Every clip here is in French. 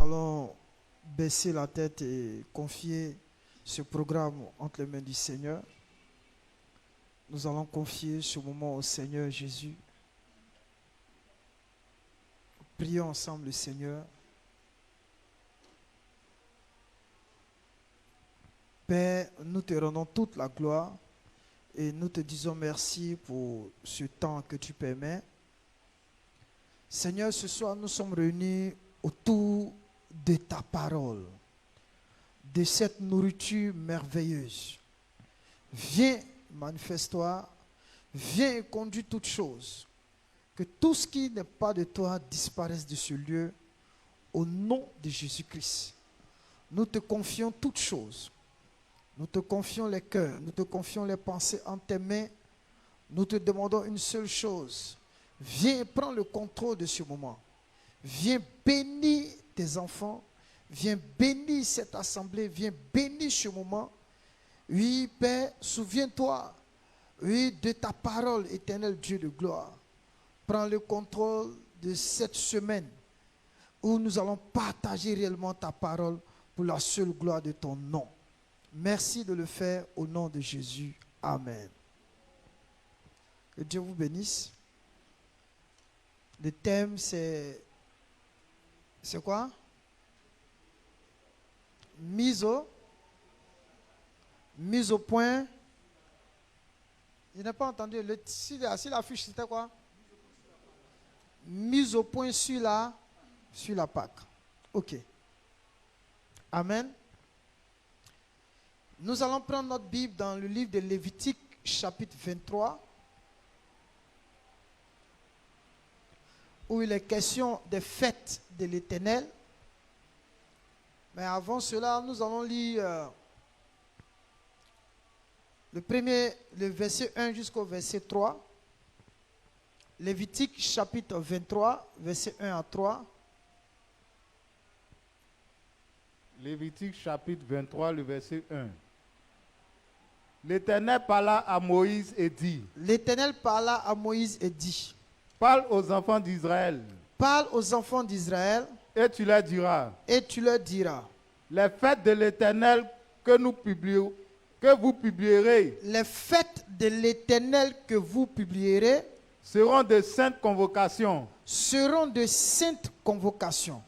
Allons baisser la tête et confier ce programme entre les mains du Seigneur. Nous allons confier ce moment au Seigneur Jésus. Prions ensemble le Seigneur. Père, nous te rendons toute la gloire et nous te disons merci pour ce temps que tu permets. Seigneur, ce soir, nous sommes réunis autour de ta parole, de cette nourriture merveilleuse. Viens, manifeste-toi, viens et conduis toutes choses. Que tout ce qui n'est pas de toi disparaisse de ce lieu au nom de Jésus-Christ. Nous te confions toutes choses. Nous te confions les cœurs, nous te confions les pensées en tes mains. Nous te demandons une seule chose. Viens et prends le contrôle de ce moment. Viens bénir tes enfants. Viens bénir cette assemblée. Viens bénir ce moment. Oui, Père, souviens-toi, oui, de ta parole, éternel Dieu de gloire. Prends le contrôle de cette semaine où nous allons partager réellement ta parole pour la seule gloire de ton nom. Merci de le faire au nom de Jésus. Amen. Que Dieu vous bénisse. Le thème, c'est quoi? Mise au point. Je n'ai pas entendu. Si la fiche, c'était quoi? Mise au point sur la Pâque. Ok. Amen. Nous allons prendre notre Bible dans le livre de Lévitique, chapitre 23, où il est question des fêtes de l'Éternel. Mais avant cela, nous allons lire le verset 1 jusqu'au verset 3. Lévitique, chapitre 23, verset 1 à 3. Lévitique, chapitre 23, le verset 1. L'Éternel parla à Moïse et dit. L'Éternel parla à Moïse et dit. Parle aux enfants d'Israël. Parle aux enfants d'Israël. Et tu leur diras. Et tu leur diras. Les fêtes de l'Éternel que vous publierez. Les fêtes de l'Éternel que vous publierez. Seront de saintes convocations. Seront de saintes convocations.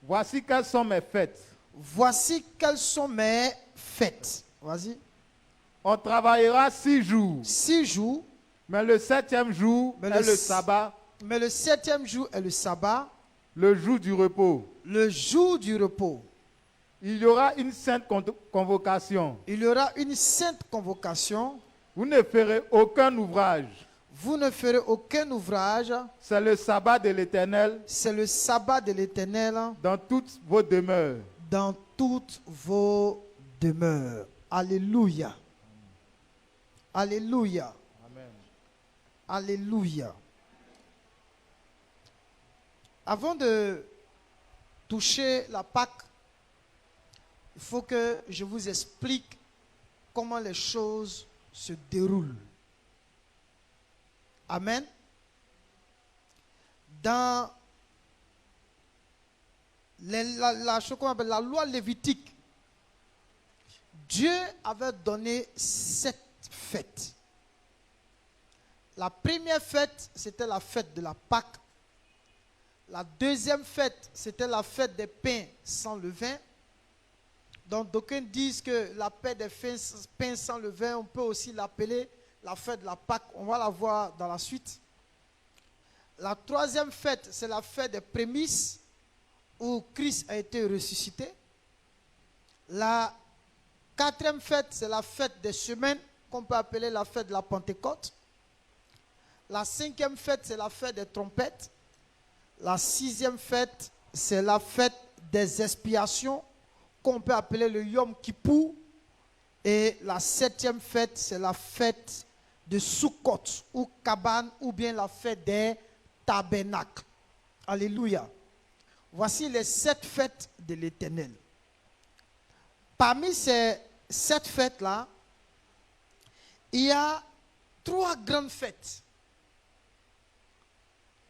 Voici quelles sont mes fêtes. Voici quelles sont mes fêtes. Vas-y. On travaillera 6 jours. 6 jours. Mais le 7e jour est le sabbat. Mais le 7e jour est le sabbat. Le jour du repos. Le jour du repos. Il y aura une sainte convocation. Il y aura une sainte convocation. Vous ne ferez aucun ouvrage. Vous ne ferez aucun ouvrage. C'est le sabbat de l'Éternel. C'est le sabbat de l'Éternel. Dans toutes vos demeures. Dans toutes vos demeures. Alléluia. Alléluia. Amen. Alléluia. Avant de toucher la Pâque, il faut que je vous explique comment les choses se déroulent. Amen. Dans la loi lévitique, Dieu avait donné 7 fêtes. La première fête, c'était la fête de la Pâque. La deuxième fête, c'était la fête des pains sans levain. Donc, d'aucuns disent que la fête des pains sans levain, on peut aussi l'appeler la fête de la Pâque. On va la voir dans la suite. La troisième fête, c'est la fête des prémices, où Christ a été ressuscité. La quatrième fête, c'est la fête des semaines, qu'on peut appeler la fête de la Pentecôte. La cinquième fête, c'est la fête des trompettes. La sixième fête, c'est la fête des expiations, qu'on peut appeler le Yom Kippour. Et la septième fête, c'est la fête de Sukkot, ou Kaban, ou bien la fête des tabernacles. Alléluia. Voici les 7 fêtes de l'Éternel. Parmi ces 7 fêtes-là, il y a 3 grandes fêtes.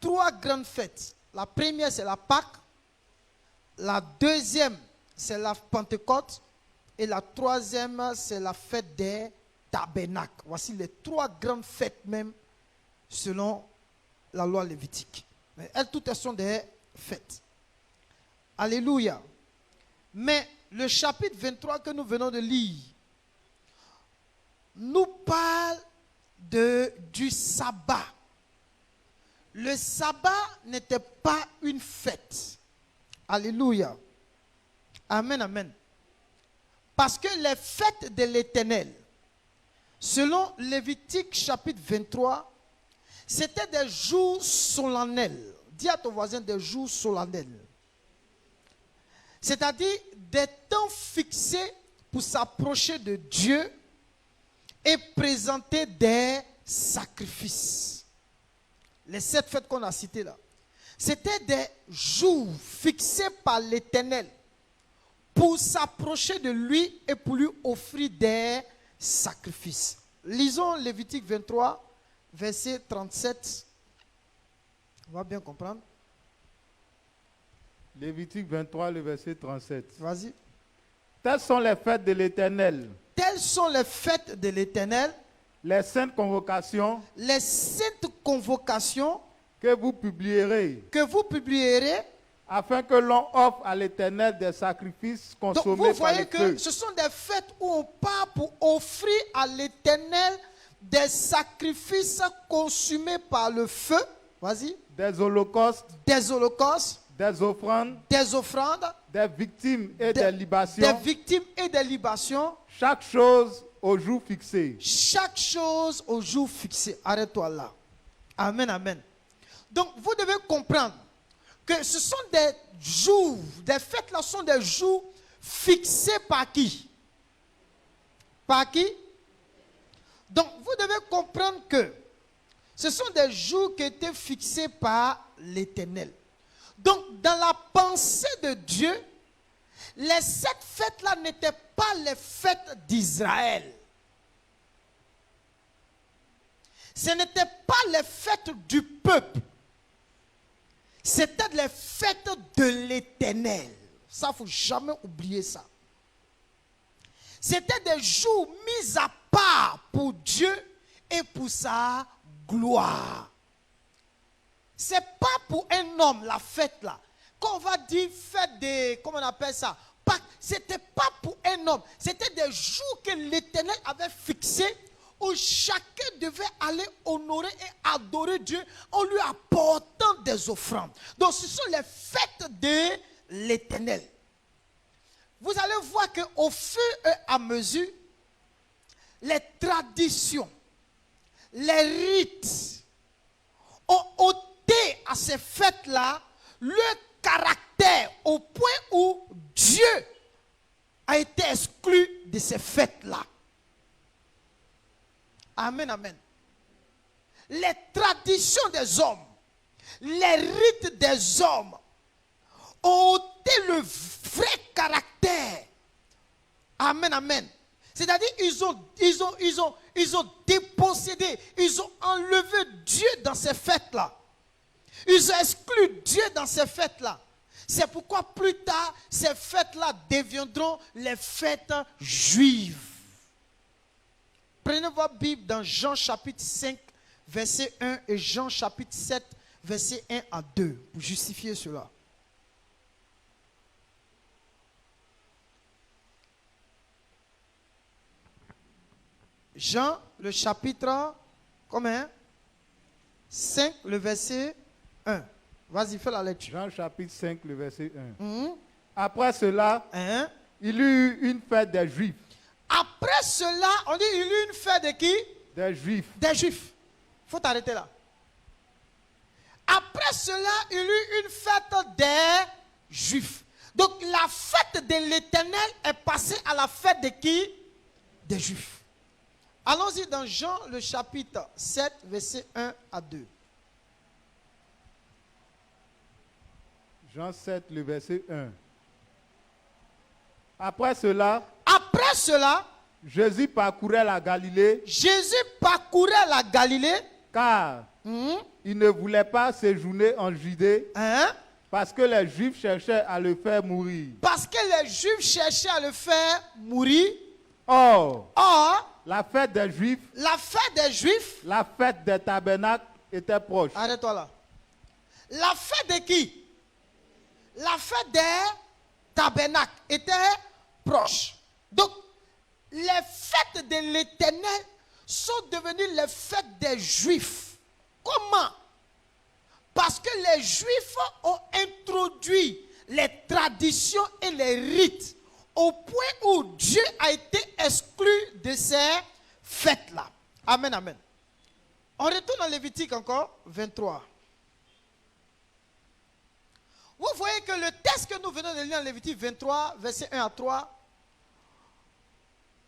3 grandes fêtes. La première, c'est la Pâque. La deuxième, c'est la Pentecôte. Et la troisième, c'est la fête des tabernacles. Voici les trois grandes fêtes même selon la loi lévitique. Mais elles toutes elles sont des fêtes. Alléluia. Mais le chapitre 23 que nous venons de lire nous parle du sabbat. Le sabbat n'était pas une fête. Alléluia. Amen, amen. Parce que les fêtes de l'Éternel, selon Lévitique chapitre 23, c'était des jours solennels. Dis à ton voisin des jours solennels. C'est-à-dire des temps fixés pour s'approcher de Dieu et présenter des sacrifices. Les 7 fêtes qu'on a citées là. C'était des jours fixés par l'Éternel pour s'approcher de lui et pour lui offrir des sacrifices. Lisons Lévitique 23, verset 37. On va bien comprendre. Lévitique 23, le verset 37. Vas-y. Telles sont les fêtes de l'Éternel, Telles sont les fêtes de l'Éternel, les saintes convocations les saintes convocations que vous publierez, que vous publierez. afin que l'on offre à l'Éternel des sacrifices Donc consommés vous par voyez le que feu. ce sont des fêtes où on part pour offrir à l'Éternel des sacrifices consumés par le feu. Vas-y. Des holocaustes, Des holocaustes, des offrandes, des offrandes, des victimes et des des libations, victimes et des libations. chaque chose au jour fixé. Chaque chose au jour fixé. Arrête-toi là. Amen, amen. Donc vous devez comprendre que ce sont des jours, des fêtes là sont des jours fixés par qui? Par qui? Donc vous devez comprendre que ce sont des jours qui étaient fixés par l'Éternel. Donc dans la pensée de Dieu, les 7 fêtes là n'étaient pas les fêtes d'Israël. Ce n'étaient pas les fêtes du peuple. C'était les fêtes de l'Éternel. Ça, il ne faut jamais oublier ça. C'était des jours mis à part pour Dieu et pour sa gloire. Ce n'est pas pour un homme la fête là. Quand on va dire fête des, comment on appelle ça? Ce n'était pas pour un homme. C'était des jours que l'Éternel avait fixés où chacun devait aller honorer et adorer Dieu en lui apportant des offrandes. Donc ce sont les fêtes de l'Éternel. Vous allez voir qu'au fur et à mesure, les traditions, les rites ont ôté à ces fêtes-là le caractère au point où Dieu a été exclu de ces fêtes-là. Amen, amen. Les traditions des hommes, les rites des hommes ont ôté le vrai caractère. Amen, amen. C'est-à-dire ils ont dépossédé, ils ont enlevé Dieu dans ces fêtes-là. Ils ont exclu Dieu dans ces fêtes-là. C'est pourquoi plus tard, ces fêtes-là deviendront les fêtes juives. Prenez votre Bible dans Jean chapitre 5, verset 1 et Jean chapitre 7, verset 1 à 2, pour justifier cela. Jean, le chapitre, combien? 5, le verset 1. Vas-y, fais la lecture. Jean chapitre 5, le verset 1. Mhm. Après cela, Hein? il y eut une fête des Juifs. Après cela, on dit il y eut une fête de qui? Des Juifs. Des Juifs. Il faut t'arrêter là. Après cela, il y eut une fête des Juifs. Donc la fête de l'Éternel est passée à la fête de qui? Des Juifs. Allons-y dans Jean le chapitre 7, verset 1 à 2. Jean 7, le verset 1. Après cela, Jésus parcourait la Galilée, parcourait la Galilée. car il ne voulait pas séjourner en Judée, Hein? Parce que les Juifs cherchaient à le faire mourir. Parce que les Juifs cherchaient à le faire mourir. Or, Or, la fête des Juifs, la fête des Juifs, la fête des tabernacles était proche. arrête-toi là. La fête de qui? La fête des tabernacles était proche. Donc, les fêtes de l'Éternel sont devenues les fêtes des Juifs. Comment? Parce que les Juifs ont introduit les traditions et les rites au point où Dieu a été exclu de ces fêtes-là. Amen, amen. On retourne dans Lévitique encore, 23. Vous voyez que le texte que nous venons de lire en Lévitique 23, versets 1 à 3,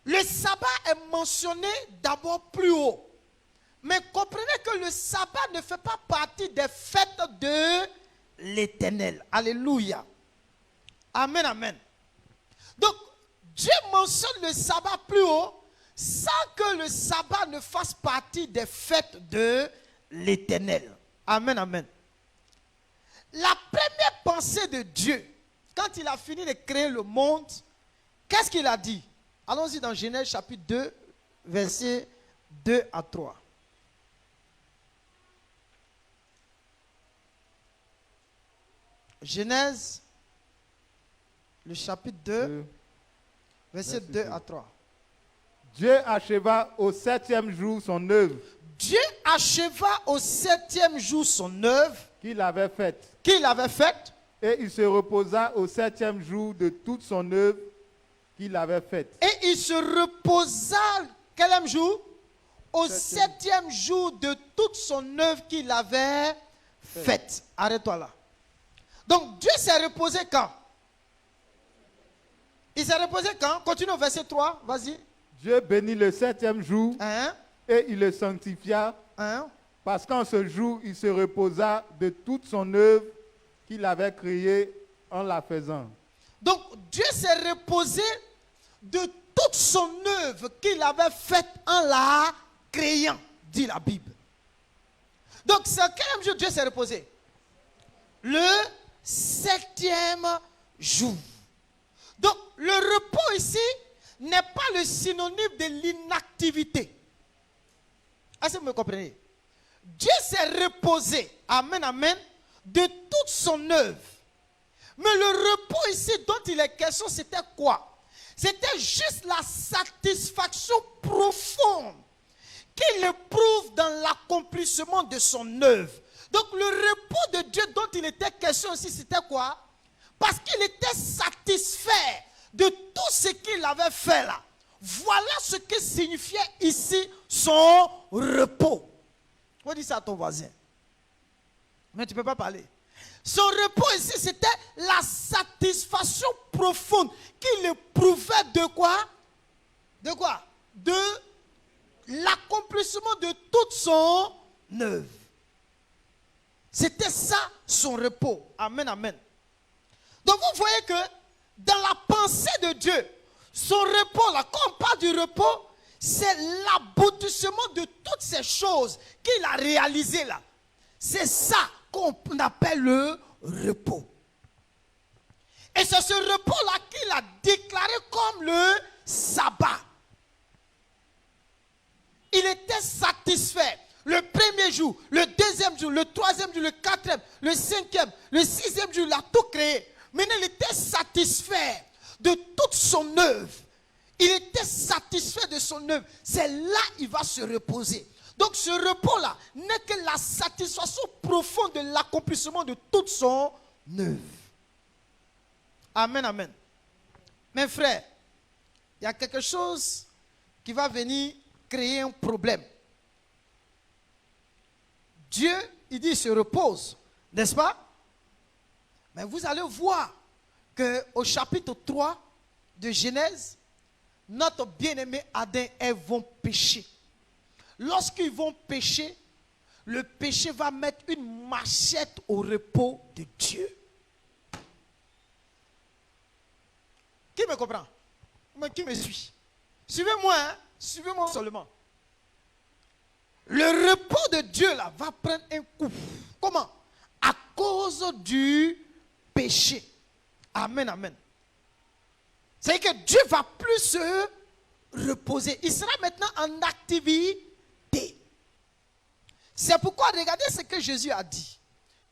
le sabbat est mentionné d'abord plus haut. Mais comprenez que le sabbat ne fait pas partie des fêtes de l'Éternel. Alléluia. Amen, amen. Donc, Dieu mentionne le sabbat plus haut sans que le sabbat ne fasse partie des fêtes de l'Éternel. Amen, amen. La première pensée de Dieu, quand il a fini de créer le monde, qu'est-ce qu'il a dit? Allons-y dans Genèse chapitre 2, versets 2 à 3. Genèse, le chapitre 2, versets 2 à 3. Dieu acheva au 7e jour son œuvre. Dieu acheva au 7e jour son œuvre Qu'il avait faite. qu'il avait faite. Et il se reposa au 7e jour de toute son œuvre qu'il avait faite. Et il se reposa, quel jour? Au 7e jour de toute son œuvre qu'il avait faite. Arrête-toi là. Donc Dieu s'est reposé quand? Il s'est reposé quand? Continue au verset 3, vas-y. Dieu bénit le 7e jour et il le sanctifia parce qu'en ce jour, il se reposa de toute son œuvre qu'il avait créée en la faisant. Donc Dieu s'est reposé de toute son œuvre qu'il avait faite en la créant, dit la Bible. Donc c'est quel jour Dieu s'est reposé? Le 7e jour. Donc le repos ici n'est pas le synonyme de l'inactivité. Est-ce que vous me comprenez? Dieu s'est reposé, amen, amen, de toute son œuvre. Mais le repos ici dont il est question, c'était quoi? C'était juste la satisfaction profonde qu'il éprouve dans l'accomplissement de son œuvre. Donc le repos de Dieu dont il était question ici, c'était quoi? Parce qu'il était satisfait de tout ce qu'il avait fait là. Voilà ce que signifiait ici son repos. On dit ça à ton voisin. Mais tu ne peux pas parler. Son repos ici, c'était la satisfaction profonde qu'il éprouvait de quoi? De quoi? De l'accomplissement de toute son œuvre. C'était ça son repos. Amen, amen. Donc vous voyez que dans la pensée de Dieu, son repos, là, quand on parle du repos, c'est l'aboutissement de toutes ces choses qu'il a réalisées là. C'est ça qu'on appelle le repos. Et c'est ce repos-là qu'il a déclaré comme le sabbat. Il était satisfait. Le premier jour, le deuxième jour, le troisième jour, le quatrième, le cinquième, le sixième jour, il a tout créé. Maintenant, il était satisfait de toute son œuvre. Il était satisfait de son œuvre. C'est là qu'il va se reposer. Donc ce repos-là n'est que la satisfaction profonde de l'accomplissement de toute son œuvre. Amen, amen. Mes frères, il y a quelque chose qui va venir créer un problème. Dieu, il dit, il se repose, n'est-ce pas? Mais vous allez voir qu'au chapitre 3 de Genèse, notre bien-aimé Adam et Ève vont pécher. Lorsqu'ils vont pécher, le péché va mettre une machette au repos de Dieu. Qui me comprend? Qui me suit? Suivez-moi, hein? Suivez-moi seulement. Le repos de Dieu là va prendre un coup. Comment? À cause du péché. Amen, amen. C'est que Dieu va plus se reposer. Il sera maintenant en activité. C'est pourquoi, regardez ce que Jésus a dit.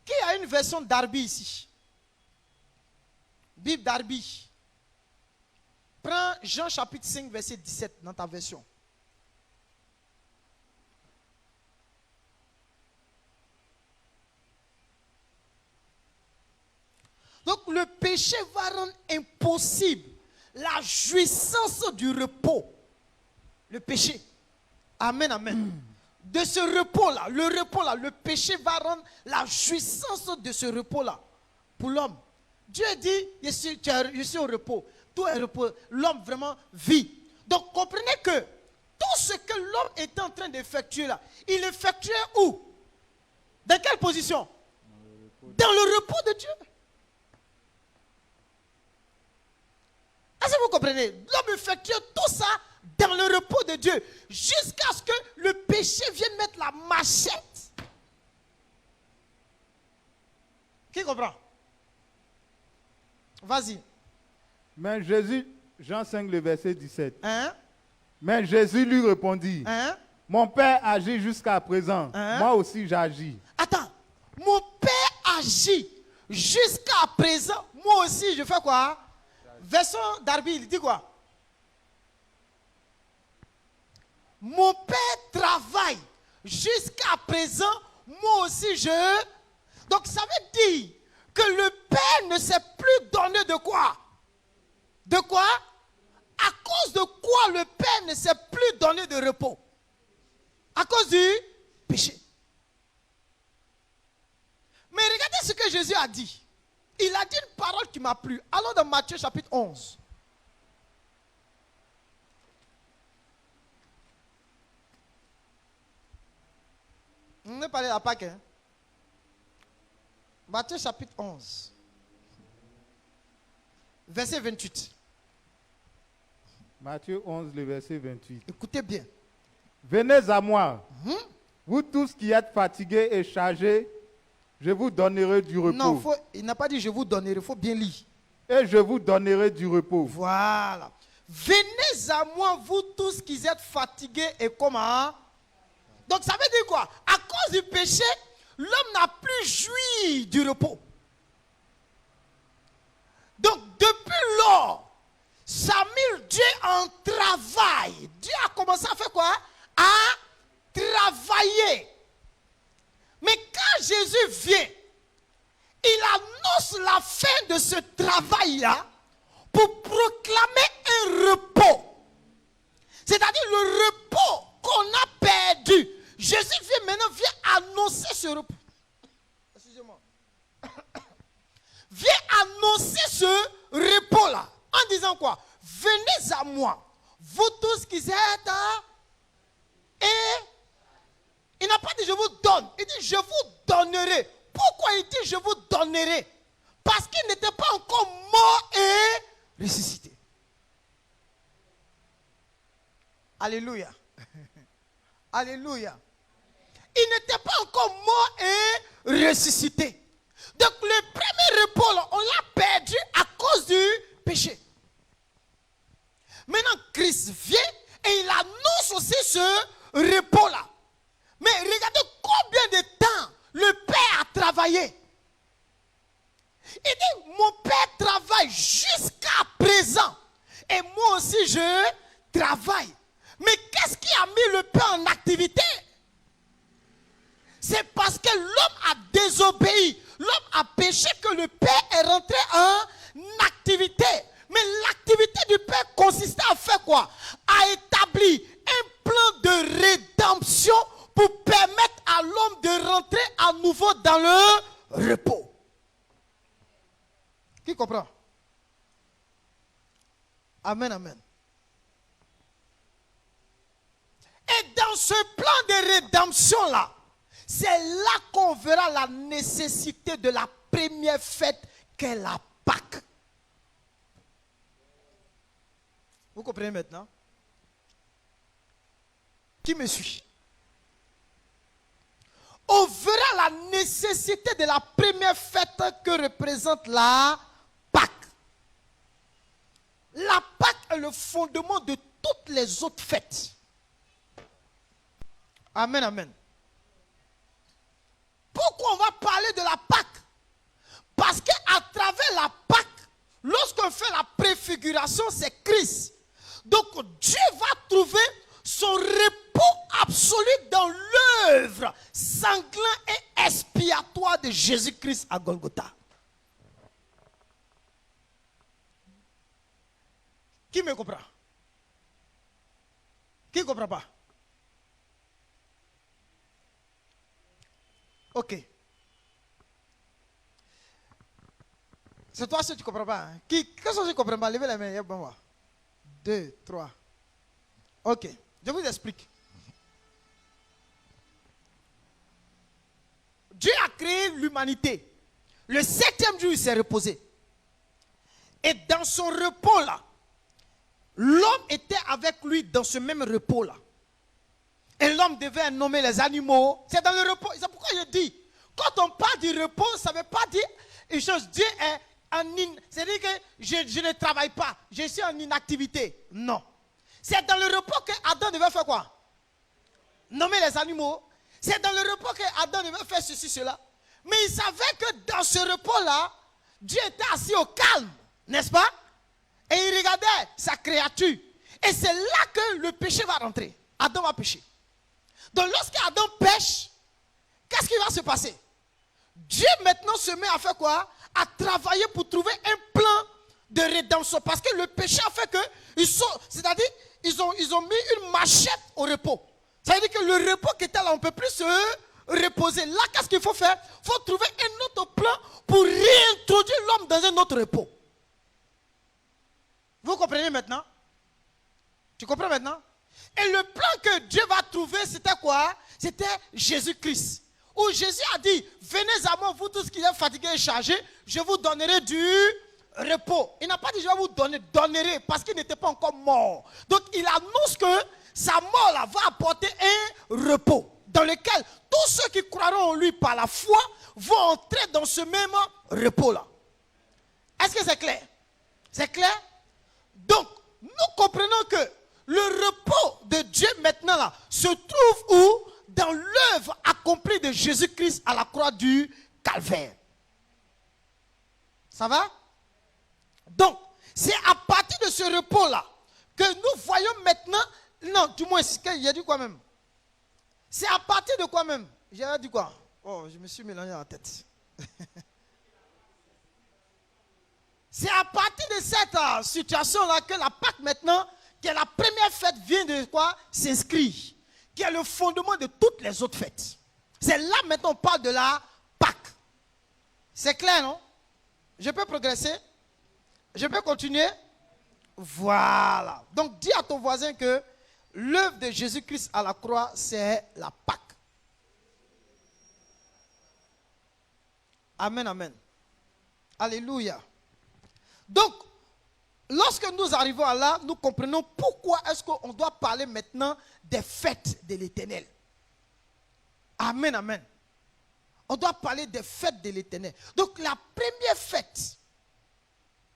Qui a une version Darby ici? Bible Darby. Prends Jean chapitre 5, verset 17 dans ta version. Donc le péché va rendre impossible la jouissance du repos. Le péché. Amen, amen. De ce repos-là, le péché va rendre la jouissance de ce repos-là pour l'homme. Dieu dit, je suis au repos. Tout est repos. L'homme vraiment vit. Donc comprenez que tout ce que l'homme est en train d'effectuer là, il effectuait où? Dans quelle position? Dans le repos de Dieu. Est-ce que vous comprenez? L'homme effectue tout ça dans le repos de Dieu jusqu'à ce que le péché vienne mettre la machette. Qui comprend? Vas-y. Mais Jésus, Jean 5, le verset 17. Hein? Mais Jésus lui répondit, hein? Mon Père agit jusqu'à présent, hein? Moi aussi j'agis. Attends, mon Père agit jusqu'à présent, moi aussi je fais quoi? Version Darby, il dit quoi? Mon Père travaille jusqu'à présent, moi aussi je... Donc ça veut dire que le Père ne s'est plus donné de quoi? De quoi? À cause de quoi le Père ne s'est plus donné de repos? À cause du péché. Mais regardez ce que Jésus a dit. Il a dit une parole qui m'a plu. Allons dans Matthieu chapitre 11. On est parlé à Pâques. Hein? Matthieu chapitre 11. Verset 28. Matthieu 11, le verset 28. Écoutez bien. Venez à moi, vous tous qui êtes fatigués et chargés, je vous donnerai du repos. Non, il n'a pas dit je vous donnerai, il faut bien lire. Et je vous donnerai du repos. Voilà. Venez à moi, vous tous qui êtes fatigués et comment? Donc ça veut dire quoi? À cause du péché, l'homme n'a plus joui du repos. Donc depuis lors, ça a mis Dieu en travail. Dieu a commencé à faire quoi? À travailler. Mais quand Jésus vient, il annonce la fin de ce travail-là pour proclamer un repos. C'est-à-dire le repos qu'on a perdu. Jésus vient annoncer ce repos. Excusez-moi. Vient annoncer ce repos-là. En disant quoi? Venez à moi, vous tous qui êtes... Et il n'a pas dit je vous donne. Il dit je vous donnerai. Pourquoi il dit je vous donnerai? Parce qu'il n'était pas encore mort et ressuscité. Alléluia. Alléluia. Il n'était pas encore mort et ressuscité. Donc le premier repos, là, on l'a perdu à cause du péché. Maintenant, Christ vient et il annonce aussi ce repos-là. Mais regardez combien de temps le Père a travaillé. Il dit, mon Père travaille jusqu'à présent. Et moi aussi, je travaille. Mais qu'est-ce qui a mis le Père en activité? C'est parce que l'homme a désobéi. L'homme a péché que le Père est rentré en activité. Mais l'activité du Père consistait à faire quoi? À établir un plan de rédemption pour permettre à l'homme de rentrer à nouveau dans le repos. Qui comprend? Amen, amen. Et dans ce plan de rédemption-là, c'est là qu'on verra la nécessité de la première fête qu'est la Pâque. Vous comprenez maintenant? Qui me suit? on verra la nécessité de la première fête que représente la Pâque. La Pâque est le fondement de toutes les autres fêtes. Amen, amen. Pourquoi on va parler de la Pâque? Parce qu'à travers la Pâque, lorsqu'on fait la préfiguration, c'est Christ. Donc Dieu va trouver son repos absolu dans l'œuvre sanglante et expiatoire de Jésus-Christ à Golgotha. Qui me comprend? Qui ne comprend pas? Ok. C'est toi si tu ne comprends pas. Hein? Qu'est-ce que tu ne comprends pas? Levez les mains. 2, 3. Ok. Je vous explique. Dieu a créé l'humanité. Le 7e jour, il s'est reposé. Et dans son repos-là, l'homme était avec lui dans ce même repos-là. Et l'homme devait nommer les animaux. C'est dans le repos. C'est pourquoi je dis, quand on parle du repos, ça ne veut pas dire une chose. Dieu est c'est-à-dire que je ne travaille pas. Je suis en inactivité. Non. C'est dans le repos que Adam devait faire quoi? Nommer les animaux. C'est dans le repos que Adam devait faire ceci, cela. Mais il savait que dans ce repos-là, Dieu était assis au calme. N'est-ce pas? Et il regardait sa créature. Et c'est là que le péché va rentrer. Adam va pécher. Donc lorsqu'Adam pêche, qu'est-ce qui va se passer? Dieu maintenant se met à faire quoi? À travailler pour trouver un plan de rédemption. Parce que le péché a fait que, c'est-à-dire, ils ont mis une machette au repos. Ça veut dire que le repos qui était là, on ne peut plus se reposer. Là, qu'est-ce qu'il faut faire? Il faut trouver un autre plan pour réintroduire l'homme dans un autre repos. Vous comprenez maintenant? Tu comprends maintenant? Et le plan que Dieu va trouver, c'était quoi? C'était Jésus-Christ. Où Jésus a dit, venez à moi, vous tous qui êtes fatigués et chargés, je vous donnerai du repos. Il n'a pas dit, je vais vous donnerai, parce qu'il n'était pas encore mort. Donc il annonce que sa mort là, va apporter un repos, dans lequel tous ceux qui croiront en lui par la foi vont entrer dans ce même repos-là. Est-ce que c'est clair? C'est clair? Donc, nous comprenons que le repos de Dieu maintenant là se trouve où? Dans l'œuvre accomplie de Jésus-Christ à la croix du Calvaire. Ça va? Donc, c'est à partir de ce repos-là que nous voyons maintenant, non, du moins, il a dit quoi même? C'est à partir de quoi même? J'ai dit quoi? Oh, je me suis mélangé la tête. C'est à partir de cette situation-là que la Pâque maintenant, que la première fête vient de quoi? S'inscrire. Qui est le fondement de toutes les autres fêtes. C'est là maintenant on parle de la Pâque. C'est clair, non? Je peux progresser? Je peux continuer? Voilà. Donc dis à ton voisin que l'œuvre de Jésus-Christ à la croix, c'est la Pâque. Amen, amen. Alléluia. Donc, lorsque nous arrivons à là, nous comprenons pourquoi est-ce qu'on doit parler maintenant des fêtes de l'Éternel. Amen, amen. On doit parler des fêtes de l'Éternel. Donc la première fête,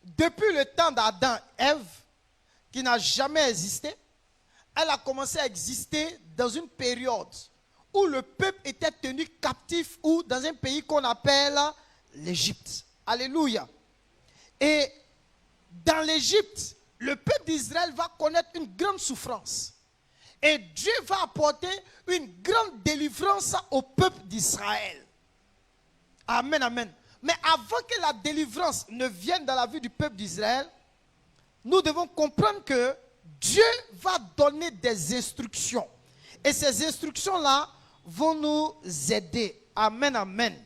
depuis le temps d'Adam et Ève, qui n'a jamais existé, elle a commencé à exister dans une période où le peuple était tenu captif ou dans un pays qu'on appelle l'Égypte. Alléluia. Et dans l'Égypte, le peuple d'Israël va connaître une grande souffrance. Et Dieu va apporter une grande délivrance au peuple d'Israël. Amen, amen. Mais avant que la délivrance ne vienne dans la vie du peuple d'Israël, nous devons comprendre que Dieu va donner des instructions. Et ces instructions-là vont nous aider. Amen, amen.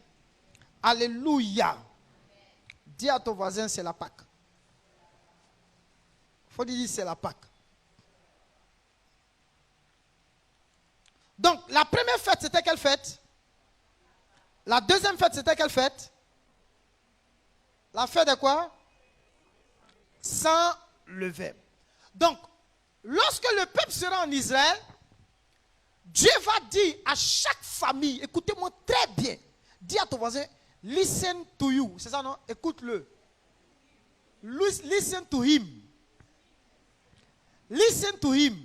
Alléluia. Dis à ton voisin, c'est la Pâque. Il faut dire, c'est la Pâque. Donc, la première fête, c'était quelle fête? La deuxième fête, c'était quelle fête? La fête de quoi? Sans levain. Donc, lorsque le peuple sera en Israël, Dieu va dire à chaque famille, écoutez-moi très bien, dis à ton voisin, listen to you. C'est ça, non? Écoute-le. Listen to him. Listen to him.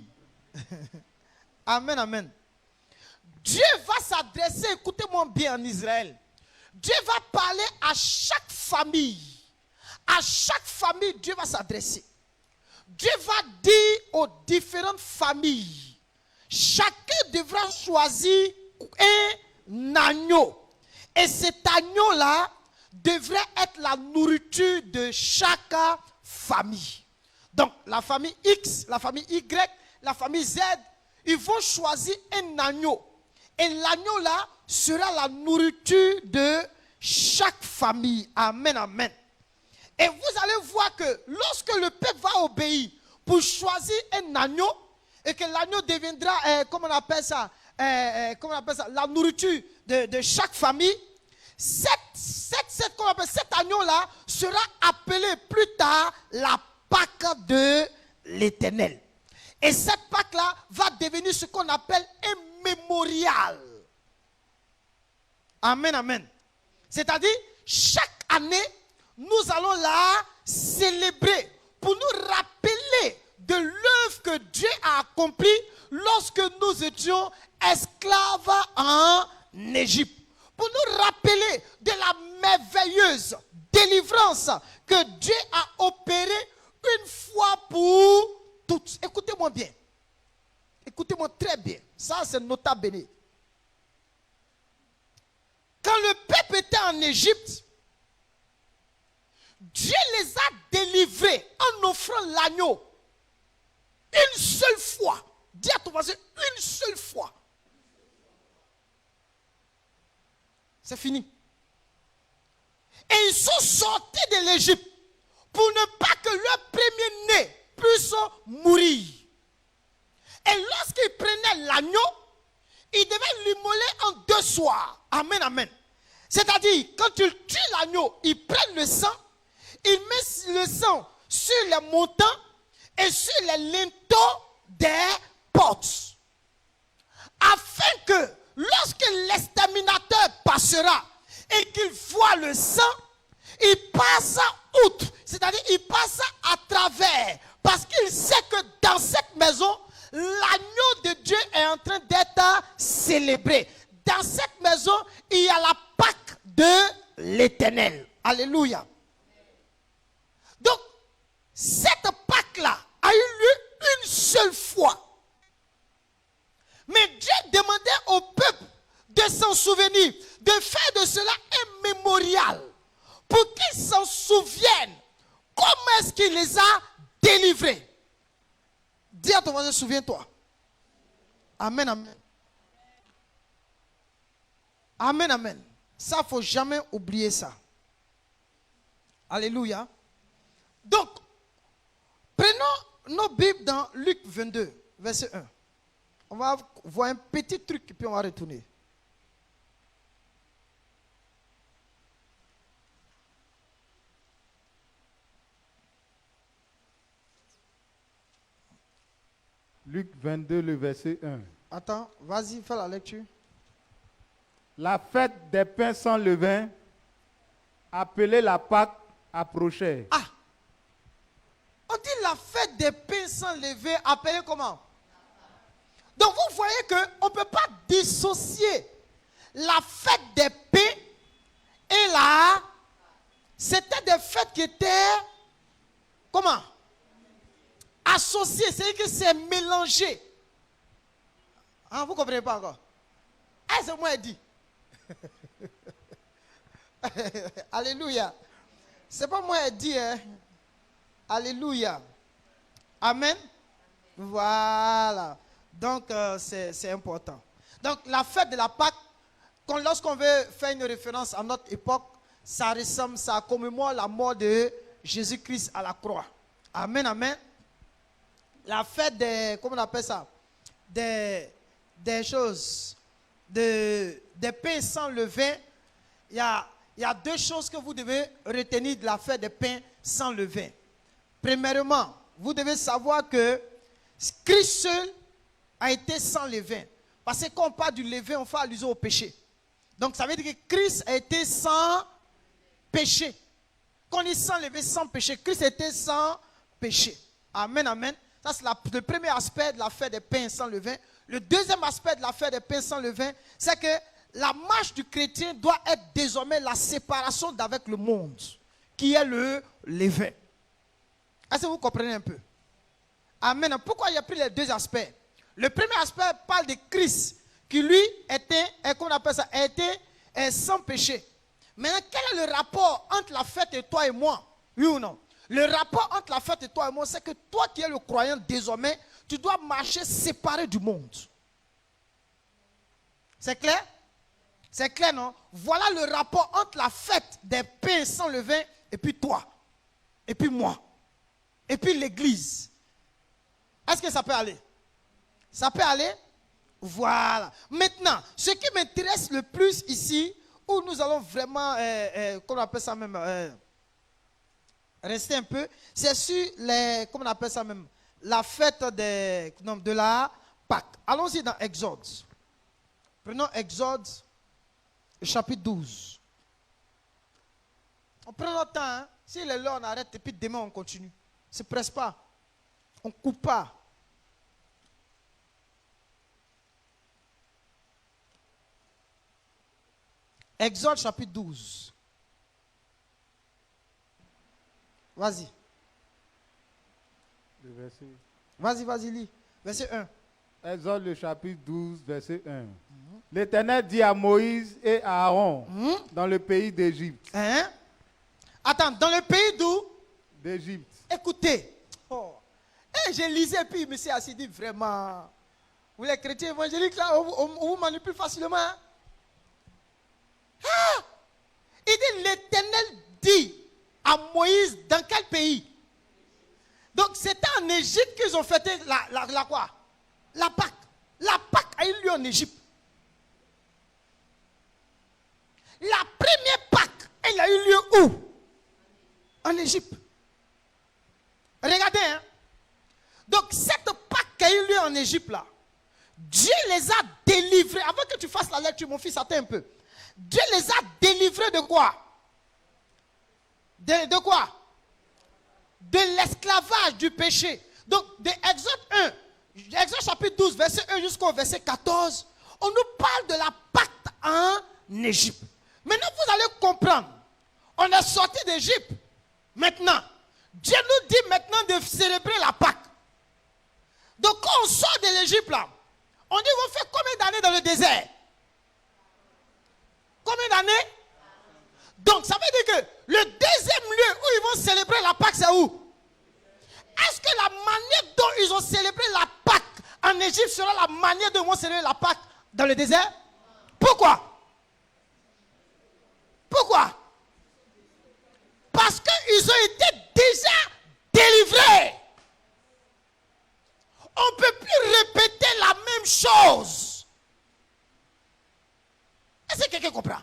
Amen, amen. Dieu va s'adresser, écoutez-moi bien en Israël. Dieu va parler à chaque famille. À chaque famille, Dieu va s'adresser. Dieu va dire aux différentes familles, chacun devra choisir un agneau. Et cet agneau-là devrait être la nourriture de chaque famille. Donc, la famille X, la famille Y, la famille Z, ils vont choisir un agneau. Et l'agneau-là sera la nourriture de chaque famille. Amen, amen. Et vous allez voir que lorsque le peuple va obéir pour choisir un agneau, et que l'agneau deviendra, comment on appelle ça, la nourriture de chaque famille, cet agneau-là sera appelé plus tard la Pâque de l'Éternel. Et cette Pâque-là va devenir ce qu'on appelle un mémorial. Amen, amen. C'est-à-dire, chaque année, nous allons la célébrer pour nous rappeler de l'œuvre que Dieu a accomplie lorsque nous étions esclaves en Égypte. Pour nous rappeler de la merveilleuse délivrance que Dieu a opérée une fois pour toutes. Écoutez-moi bien. Écoutez-moi très bien. Ça, c'est nota bene. Quand le peuple était en Égypte, Dieu les a délivrés en offrant l'agneau. Une seule fois. Dis à ton voisin, une seule fois. C'est fini. Et ils sont sortis de l'Égypte pour ne pas que leur premier-né puisse mourir. Et lorsqu'ils prenaient l'agneau, ils devaient l'immoler en 2 soirs. Amen, amen. C'est-à-dire, quand ils tuent l'agneau, ils prennent le sang, ils mettent le sang sur les montants et sur les linteaux des portes. Afin que lorsque l'exterminateur passera et qu'il voit le sang, il passe outre. C'est-à-dire, il passe à travers. Parce qu'il sait que dans cette maison, l'agneau de Dieu est en train d'être célébré. Dans cette maison, il y a la Pâque de l'Éternel. Alléluia. Donc, cette Pâque-là a eu lieu une seule fois. Mais Dieu demandait au peuple de s'en souvenir, de faire de cela un mémorial, pour qu'ils s'en souviennent comment est-ce qu'il les a délivrés. Dis à ton voisin, souviens-toi. Amen, amen. Amen, amen. Ça, il ne faut jamais oublier ça. Alléluia. Donc, prenons nos Bibles dans Luc 22, verset 1. On va voir un petit truc et puis on va retourner. Luc 22, le verset 1. Attends, vas-y, fais la lecture. La fête des pains sans levain, appelée la Pâque, approchait. Ah! On dit la fête des pains sans levain, appelée comment? Donc vous voyez qu'on ne peut pas dissocier la fête des pains et la... C'était des fêtes qui étaient... Comment? Associées, c'est-à-dire que c'est mélangé. Ah, vous ne comprenez pas encore? Ah, c'est moi qui dit. Alléluia. C'est pas moi qui dit, hein? Alléluia. Amen. Voilà. Donc, c'est important. Donc, la fête de la Pâque, lorsqu'on veut faire une référence à notre époque, ça ressemble, ça commémore la mort de Jésus-Christ à la croix. Amen, amen. La fête des, comment on appelle ça? Des choses, des pains sans levain. Il y a 2 choses que vous devez retenir de la fête des pains sans levain. Premièrement, vous devez savoir que Christ seul a été sans levain. Parce que quand on parle du levain, on fait allusion au péché. Donc ça veut dire que Christ a été sans péché. Quand on dit sans levain, sans péché, Christ était sans péché. Amen, amen. Ça c'est le premier aspect de la fête des pains sans levain. Le deuxième aspect de la fête des pains sans levain, c'est que la marche du chrétien doit être désormais la séparation d'avec le monde, qui est le levain. Est-ce que vous comprenez un peu? Amen. Pourquoi il y a pris les deux aspects? Le premier aspect parle de Christ, qui lui était, qu'on appelle ça, était sans péché. Maintenant, quel est le rapport entre la fête et toi et moi? Oui ou non? Le rapport entre la fête et toi et moi, c'est que toi qui es le croyant désormais, tu dois marcher séparé du monde. C'est clair? C'est clair, non? Voilà le rapport entre la fête des pains sans levain et puis toi, et puis moi, et puis l'église. Est-ce que ça peut aller? Ça peut aller? Voilà. Maintenant, ce qui m'intéresse le plus ici, où nous allons vraiment, comment on appelle ça même, rester un peu, c'est sur les, comment on appelle ça même, la fête de la Pâque. Allons-y dans Exode. Prenons Exode, chapitre 12. On prend notre temps, hein? S'il est là, on arrête et puis demain on continue. Ne se presse pas. On ne coupe pas. Exode chapitre 12. Vas-y. Vas-y, lis. Verset 1. Exode le chapitre 12, verset 1. L'Éternel dit à Moïse et à Aaron dans le pays d'Égypte. Hein? Attends, dans le pays d'où? D'Égypte. Écoutez. Oh. Et je lisais, puis il me s'est assis dit vraiment. Vous les chrétiens évangéliques là, on vous manipule facilement. Hein? Ah! Il dit l'Éternel dit à Moïse dans quel pays? Donc c'était en Égypte qu'ils ont fêté la quoi? La Pâque. La Pâque a eu lieu en Égypte. La première Pâque, elle a eu lieu où? En Égypte. Regardez, hein. Donc cette Pâque qui a eu lieu en Égypte là, Dieu les a délivrés. Avant que tu fasses la lecture, mon fils, attends un peu. Dieu les a délivrés de quoi? De quoi? De l'esclavage du péché. Donc, de Exode 1, Exode chapitre 12, verset 1 jusqu'au verset 14, on nous parle de la Pâque en Égypte. Maintenant, vous allez comprendre. On est sorti d'Égypte. Maintenant, Dieu nous dit maintenant de célébrer la Pâque. Donc, quand on sort de l'Égypte, là, on dit, vous faites combien d'années dans le désert? Combien d'années? Donc, ça veut dire que le deuxième lieu où ils vont célébrer la Pâque, c'est où? Est-ce que la manière dont ils ont célébré la Pâque en Égypte sera la manière dont ils vont célébrer la Pâque dans le désert? Pourquoi? Pourquoi? Parce qu'ils ont été déjà délivrés. On ne peut plus répéter la même chose. Est-ce que quelqu'un comprend?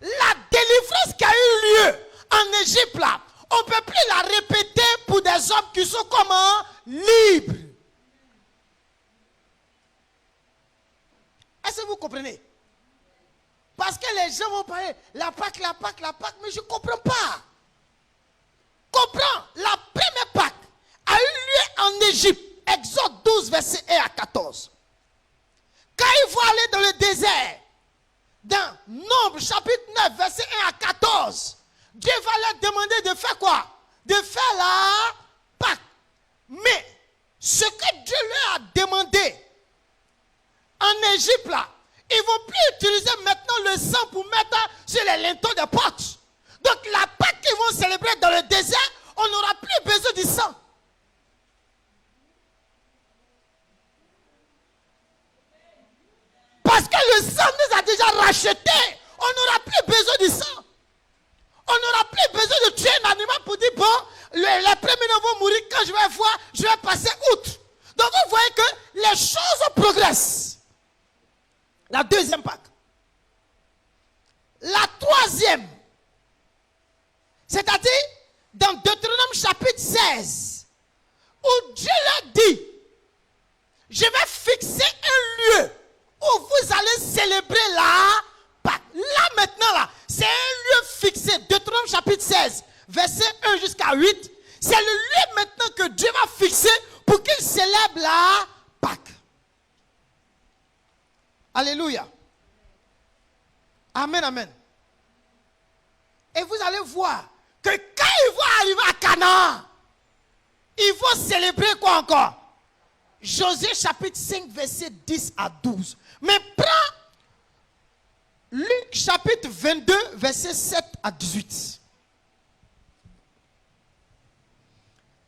La délivrance qui a eu lieu en Égypte, là, on ne peut plus la répéter pour des hommes qui sont comment? Libres. Est-ce que vous comprenez? Parce que les gens vont parler, la Pâque, mais je ne comprends pas. Comprends, la première Pâque a eu lieu en Égypte, Exode 12, verset 1 à 14. Quand ils vont aller dans le désert, dans Nombre chapitre 9, verset 1 à 14, Dieu va leur demander de faire quoi? De faire la Pâque. Mais ce que Dieu leur a demandé en Égypte, là, ils ne vont plus utiliser maintenant le sang pour mettre sur les linteaux des portes. Donc la Pâque qu'ils vont célébrer dans le désert, on n'aura plus besoin du sang. Parce que le sang nous a déjà rachetés. On n'aura plus besoin du sang. On n'aura plus besoin de tuer un animal pour dire, bon, les premiers vont mourir, quand je vais voir, je vais passer outre. Donc vous voyez que les choses progressent. La deuxième Pâque. La troisième, c'est-à-dire dans Deutéronome chapitre 16, où Dieu leur dit, je verset 1 jusqu'à 8, c'est le lieu maintenant que Dieu va fixer pour qu'il célèbre la Pâque. Alléluia. Amen, amen. Et vous allez voir que quand ils vont arriver à Canaan, ils vont célébrer quoi encore? Josué chapitre 5, verset 10 à 12. Mais prends Luc chapitre 22, verset 7 à 18.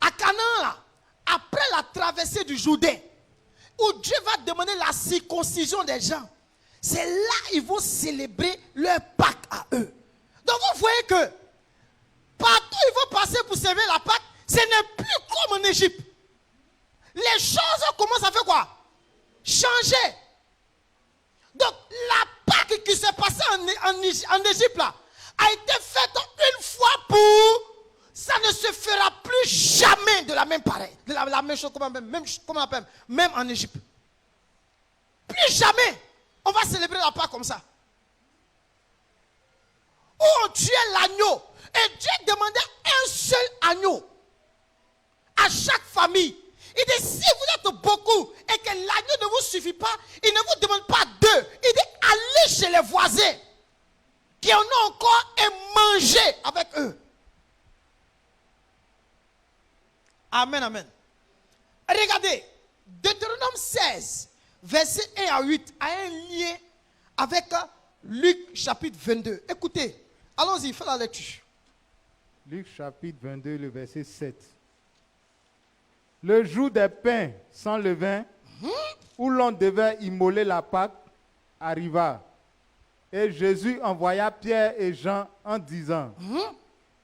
À Canaan, là, après la traversée du Jourdain, où Dieu va demander la circoncision des gens, c'est là qu'ils vont célébrer leur Pâque à eux. Donc vous voyez que partout ils vont passer pour célébrer la Pâque, ce n'est plus comme en Égypte. Les choses commencent à faire quoi? Changer. Donc la Pâque qui s'est passée en Égypte là, a été faite une fois pour... Ça ne se fera plus jamais de la même pareille. De la même chose, même en Égypte. Plus jamais. On va célébrer la Pâque comme ça. Où on tuait l'agneau. Et Dieu demandait un seul agneau à chaque famille. Il dit, si vous êtes beaucoup et que l'agneau ne vous suffit pas, il ne vous demande pas deux. Il dit, allez chez les voisins qui en ont encore et mangez avec eux. Amen, amen. Regardez, Deutéronome 16, verset 1 à 8, a un lien avec Luc chapitre 22. Écoutez, allons-y, faites la lecture. Luc chapitre 22, le verset 7. Le jour des pains sans levain, où l'on devait immoler la Pâque, arriva. Et Jésus envoya Pierre et Jean en disant,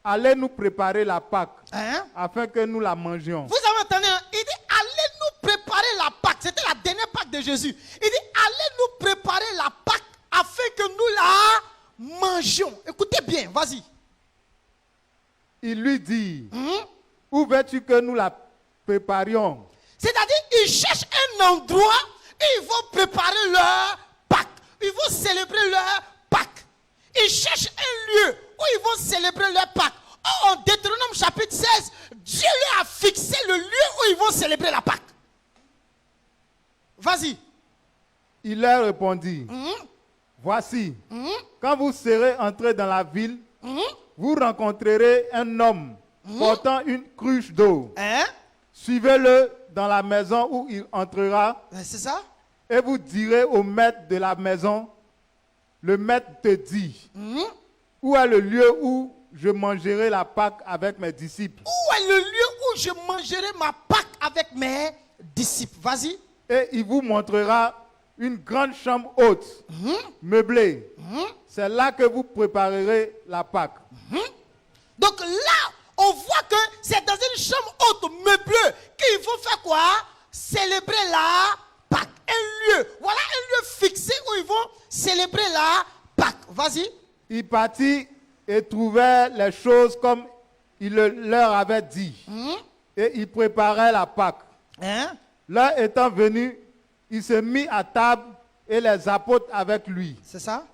allez nous préparer la Pâque, afin que nous la mangions. Vous avez entendu, il dit, allez nous préparer la Pâque. C'était la dernière Pâque de Jésus. Il dit, allez nous préparer la Pâque, afin que nous la mangions. Écoutez bien, vas-y. Il lui dit, où veux-tu que nous la préparions? C'est-à-dire, ils cherchent un endroit où ils vont préparer leur Pâque. Ils vont célébrer leur Pâque. Ils cherchent un lieu où ils vont célébrer leur Pâque. Or, en Deutéronome chapitre 16, Dieu leur a fixé le lieu où ils vont célébrer la Pâque. Vas-y. Il leur répondit, voici, quand vous serez entrés dans la ville, vous rencontrerez un homme portant une cruche d'eau. Suivez-le dans la maison où il entrera. C'est ça? Et vous direz au maître de la maison, le maître te dit, où est le lieu où je mangerai la Pâque avec mes disciples? Où est le lieu où je mangerai ma Pâque avec mes disciples? Vas-y. Et il vous montrera une grande chambre haute, meublée. C'est là que vous préparerez la Pâque. Donc là, on voit que c'est dans une chambre haute, meublée, qu'il faut faire quoi? Célébrer la Pâque. Un lieu. Voilà un lieu fixé où ils vont célébrer la Pâque. Vas-y. Il partit et trouvait les choses comme il leur avait dit. Et il préparait la Pâque. L'heure étant venue, il se mit à table et les apôtres avec lui. C'est ça?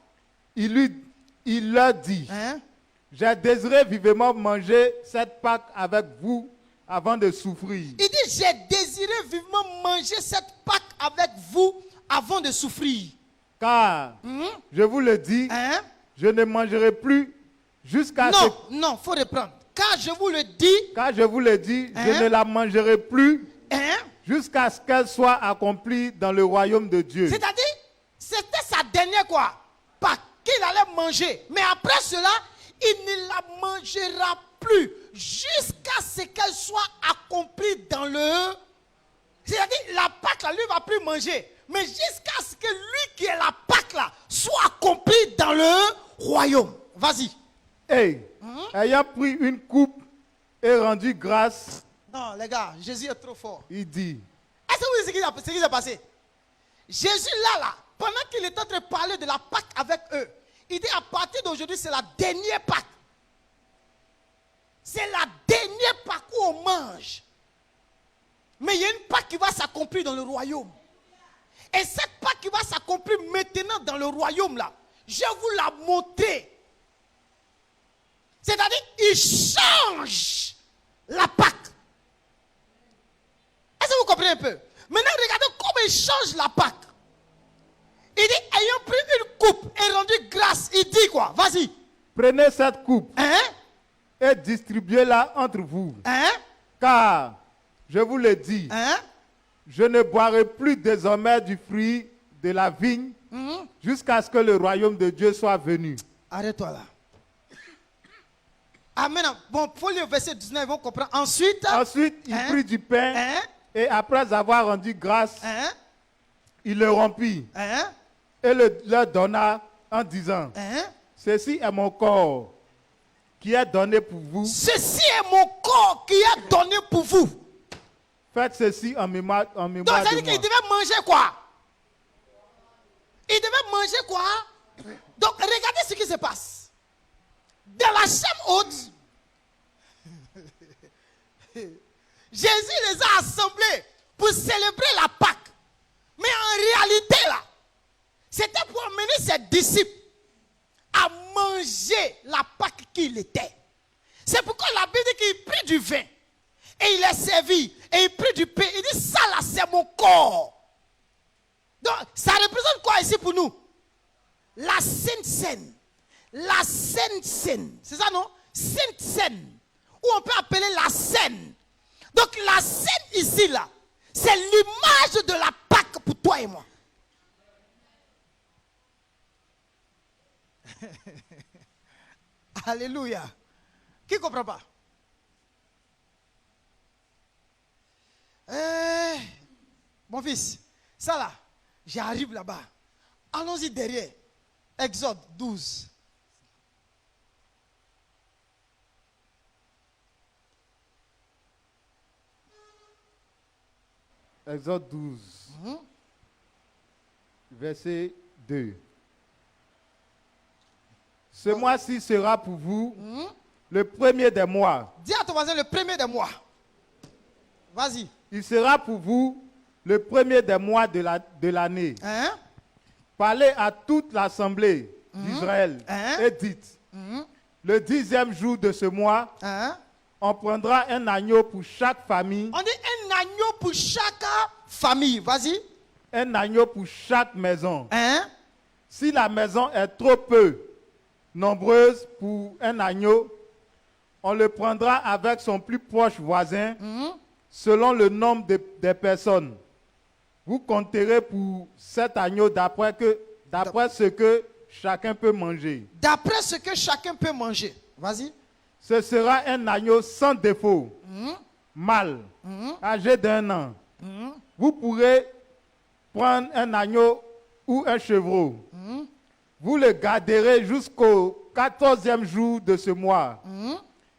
Il leur dit, j'ai désiré vivement manger cette Pâque avec vous avant de souffrir. Il dit, j'ai désiré vivement manger cette Pâque avec vous avant de souffrir. Car, je vous le dis, je ne mangerai plus jusqu'à ce... Non, il faut reprendre. Car je vous le dis, je ne la mangerai plus jusqu'à ce qu'elle soit accomplie dans le royaume de Dieu. C'est-à-dire, c'était sa dernière quoi? Pâque qu'il allait manger. Mais après cela, il ne la mangera plus jusqu'à ce qu'elle soit accomplie dans le... C'est-à-dire, la Pâque là, lui ne va plus manger. Mais jusqu'à ce que lui qui est la Pâque là, soit accompli dans le royaume. Vas-y. Ayant pris une coupe et rendu grâce... Non, les gars, Jésus est trop fort. Il dit... Est-ce que vous voyez ce qui s'est passé? Jésus là, pendant qu'il est en train de parler de la Pâque avec eux, il dit à partir d'aujourd'hui, c'est la dernière Pâque. C'est la dernière Pâque où on mange. Mais il y a une Pâque qui va s'accomplir dans le royaume. Et cette Pâque qui va s'accomplir maintenant dans le royaume là, je vais vous la montrer. C'est-à-dire, il change la Pâque. Est-ce que vous comprenez un peu? Maintenant, regardez comment il change la Pâque. Il dit, ayant pris une coupe et rendu grâce, il dit quoi? Vas-y. Prenez cette coupe Hein? et distribuez-la entre vous. Hein? Car, je vous le dis, Hein? je ne boirai plus désormais du fruit de la vigne jusqu'à ce que le royaume de Dieu soit venu. Arrête-toi là. Amen. Bon, il faut lire le verset 19, ils vont comprendre. Ensuite, Il prit du pain hein? et après avoir rendu grâce, Hein? il le rompit Hein? et leur donna en disant, Hein? ceci est mon corps qui est donné pour vous. Ceci est mon corps qui est donné pour vous. Faites ceci en mémoire Donc, de ça veut dire moi. qu'il devait manger quoi? Il devait manger quoi? Donc, regardez ce qui se passe. Dans la chambre haute, Jésus les a assemblés pour célébrer la Pâque. Mais en réalité, là, c'était pour amener ses disciples à manger la Pâque qu'il était. C'est pourquoi la Bible dit qu'il prit du vin et il est servi et il prit du pain. Il dit, ça là, c'est mon corps. Donc, ça représente quoi ici pour nous? La Sainte Seine. La Sainte Seine. C'est ça, non? Sainte Seine. Ou on peut appeler la Seine. Donc, la Seine ici, là, c'est l'image de la Pâque pour toi et moi. Alléluia. Qui ne comprend pas? Mon fils, ça là, j'arrive là-bas. Allons-y derrière. Exode 12. Exode 12, verset 2. Ce mois-ci sera pour vous le premier des mois. Dis à ton voisin le premier des mois. Vas-y. Il sera pour vous le premier des mois de l'année. Hein? Parlez à toute l'assemblée d'Israël et dites, le 10e jour de ce mois, Hein? on prendra un agneau pour chaque famille, On dit un agneau pour chaque famille. Vas-y. un agneau pour chaque maison. Hein? Si la maison est trop peu nombreuse pour un agneau, on le prendra avec son plus proche voisin selon le nombre des personnes. Vous compterez pour cet agneau d'après ce que chacun peut manger. D'après ce que chacun peut manger. Vas-y. Ce sera un agneau sans défaut, mâle, âgé d'1 an. Vous pourrez prendre un agneau ou un chevreau. Vous le garderez jusqu'au 14e jour de ce mois.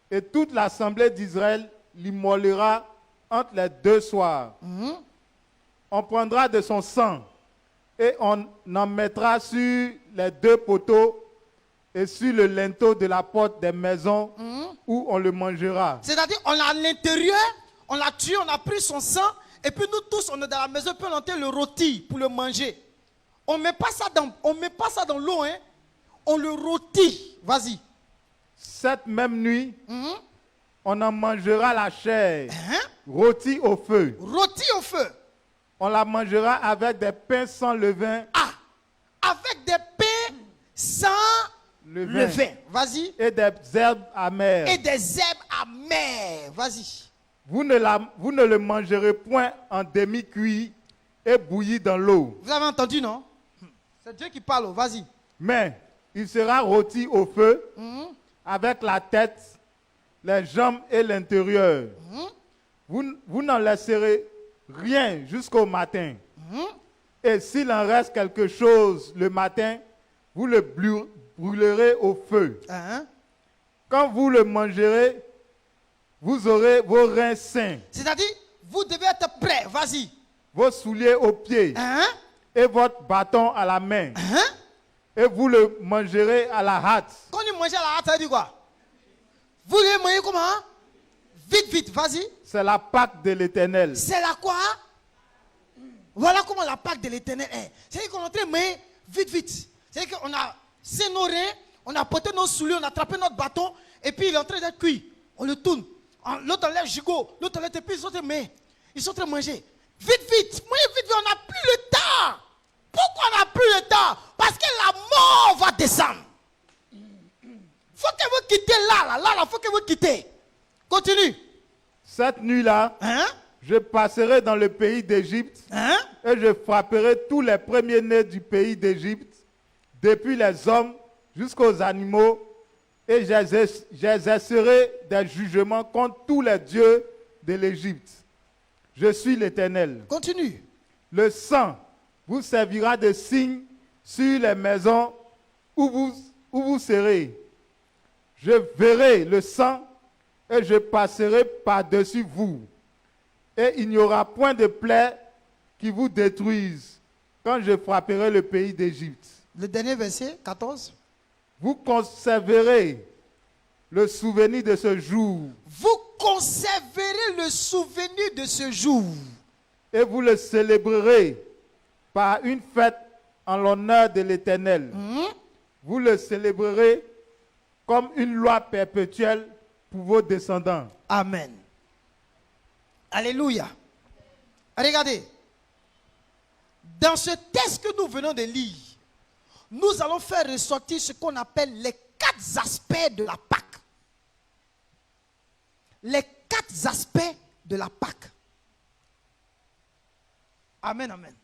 Et toute l'assemblée d'Israël l'immolera entre les 2 soirs. On prendra de son sang et on en mettra sur les 2 poteaux et sur le linteau de la porte des maisons où on le mangera. C'est-à-dire, on l'a à l'intérieur, on l'a tué, on a pris son sang, et puis nous tous, on est dans la maison, puis on entend le rôti pour le manger. On ne met pas ça dans l'eau, hein. On le rôtit. Vas-y. Cette même nuit, on en mangera la chair, Hein? rôtie au feu. Rôti au feu. On la mangera avec des pains sans levain Ah, avec des pains sans levain. Vas-y. et des herbes amères. Et des herbes amères. Vas-y. Vous ne le mangerez point en demi-cuit et bouilli dans l'eau. Vous avez entendu, non? C'est Dieu qui parle. Vas-y. Mais il sera rôti au feu avec la tête, les jambes et l'intérieur. Vous n'en laisserez rien jusqu'au matin. Et s'il en reste quelque chose le matin, vous le brûlerez au feu. Hein? Quand vous le mangerez, vous aurez vos reins sains, C'est-à-dire, vous devez être prêts. Vas-y. vos souliers aux pieds Hein? et votre bâton à la main. Hein? Et vous le mangerez à la hâte. Quand vous mangez à la hâte, ça veut dire quoi? Vous devez manger comment? Vite, vite. Vas-y. C'est la Pâque de l'Éternel. C'est la quoi? Voilà comment la Pâque de l'Éternel est. C'est-à-dire qu'on est en train de manger vite, vite. C'est-à-dire qu'on a c'est nos reins, on a porté nos souliers, on a attrapé notre bâton Et puis il est en train d'être cuit. On le tourne. L'autre enlève gigot. L'autre enlève. Et puis ils sont en train de manger. Vite, vite. On n'a plus le temps. Pourquoi on n'a plus le temps? Parce que la mort va descendre. Faut que vous quittez là, faut que vous quittez. Continue. Cette nuit-là, je passerai dans le pays d'Égypte et je frapperai tous les premiers-nés du pays d'Égypte, depuis les hommes jusqu'aux animaux, et j'exercerai des jugements contre tous les dieux de l'Égypte. Je suis l'Éternel. Continue. Le sang vous servira de signe sur les maisons où vous serez. Je verrai le sang et je passerai par-dessus vous. Et il n'y aura point de plaie qui vous détruise quand je frapperai le pays d'Égypte. Le dernier verset, 14. Vous conserverez le souvenir de ce jour. Vous conserverez le souvenir de ce jour. Et vous le célébrerez par une fête en l'honneur de l'Éternel. Vous le célébrerez comme une loi perpétuelle pour vos descendants. Amen. Alléluia. Regardez. Dans ce texte que nous venons de lire, nous allons faire ressortir ce qu'on appelle les 4 aspects de la Pâque. Les 4 aspects de la Pâque. Amen, amen.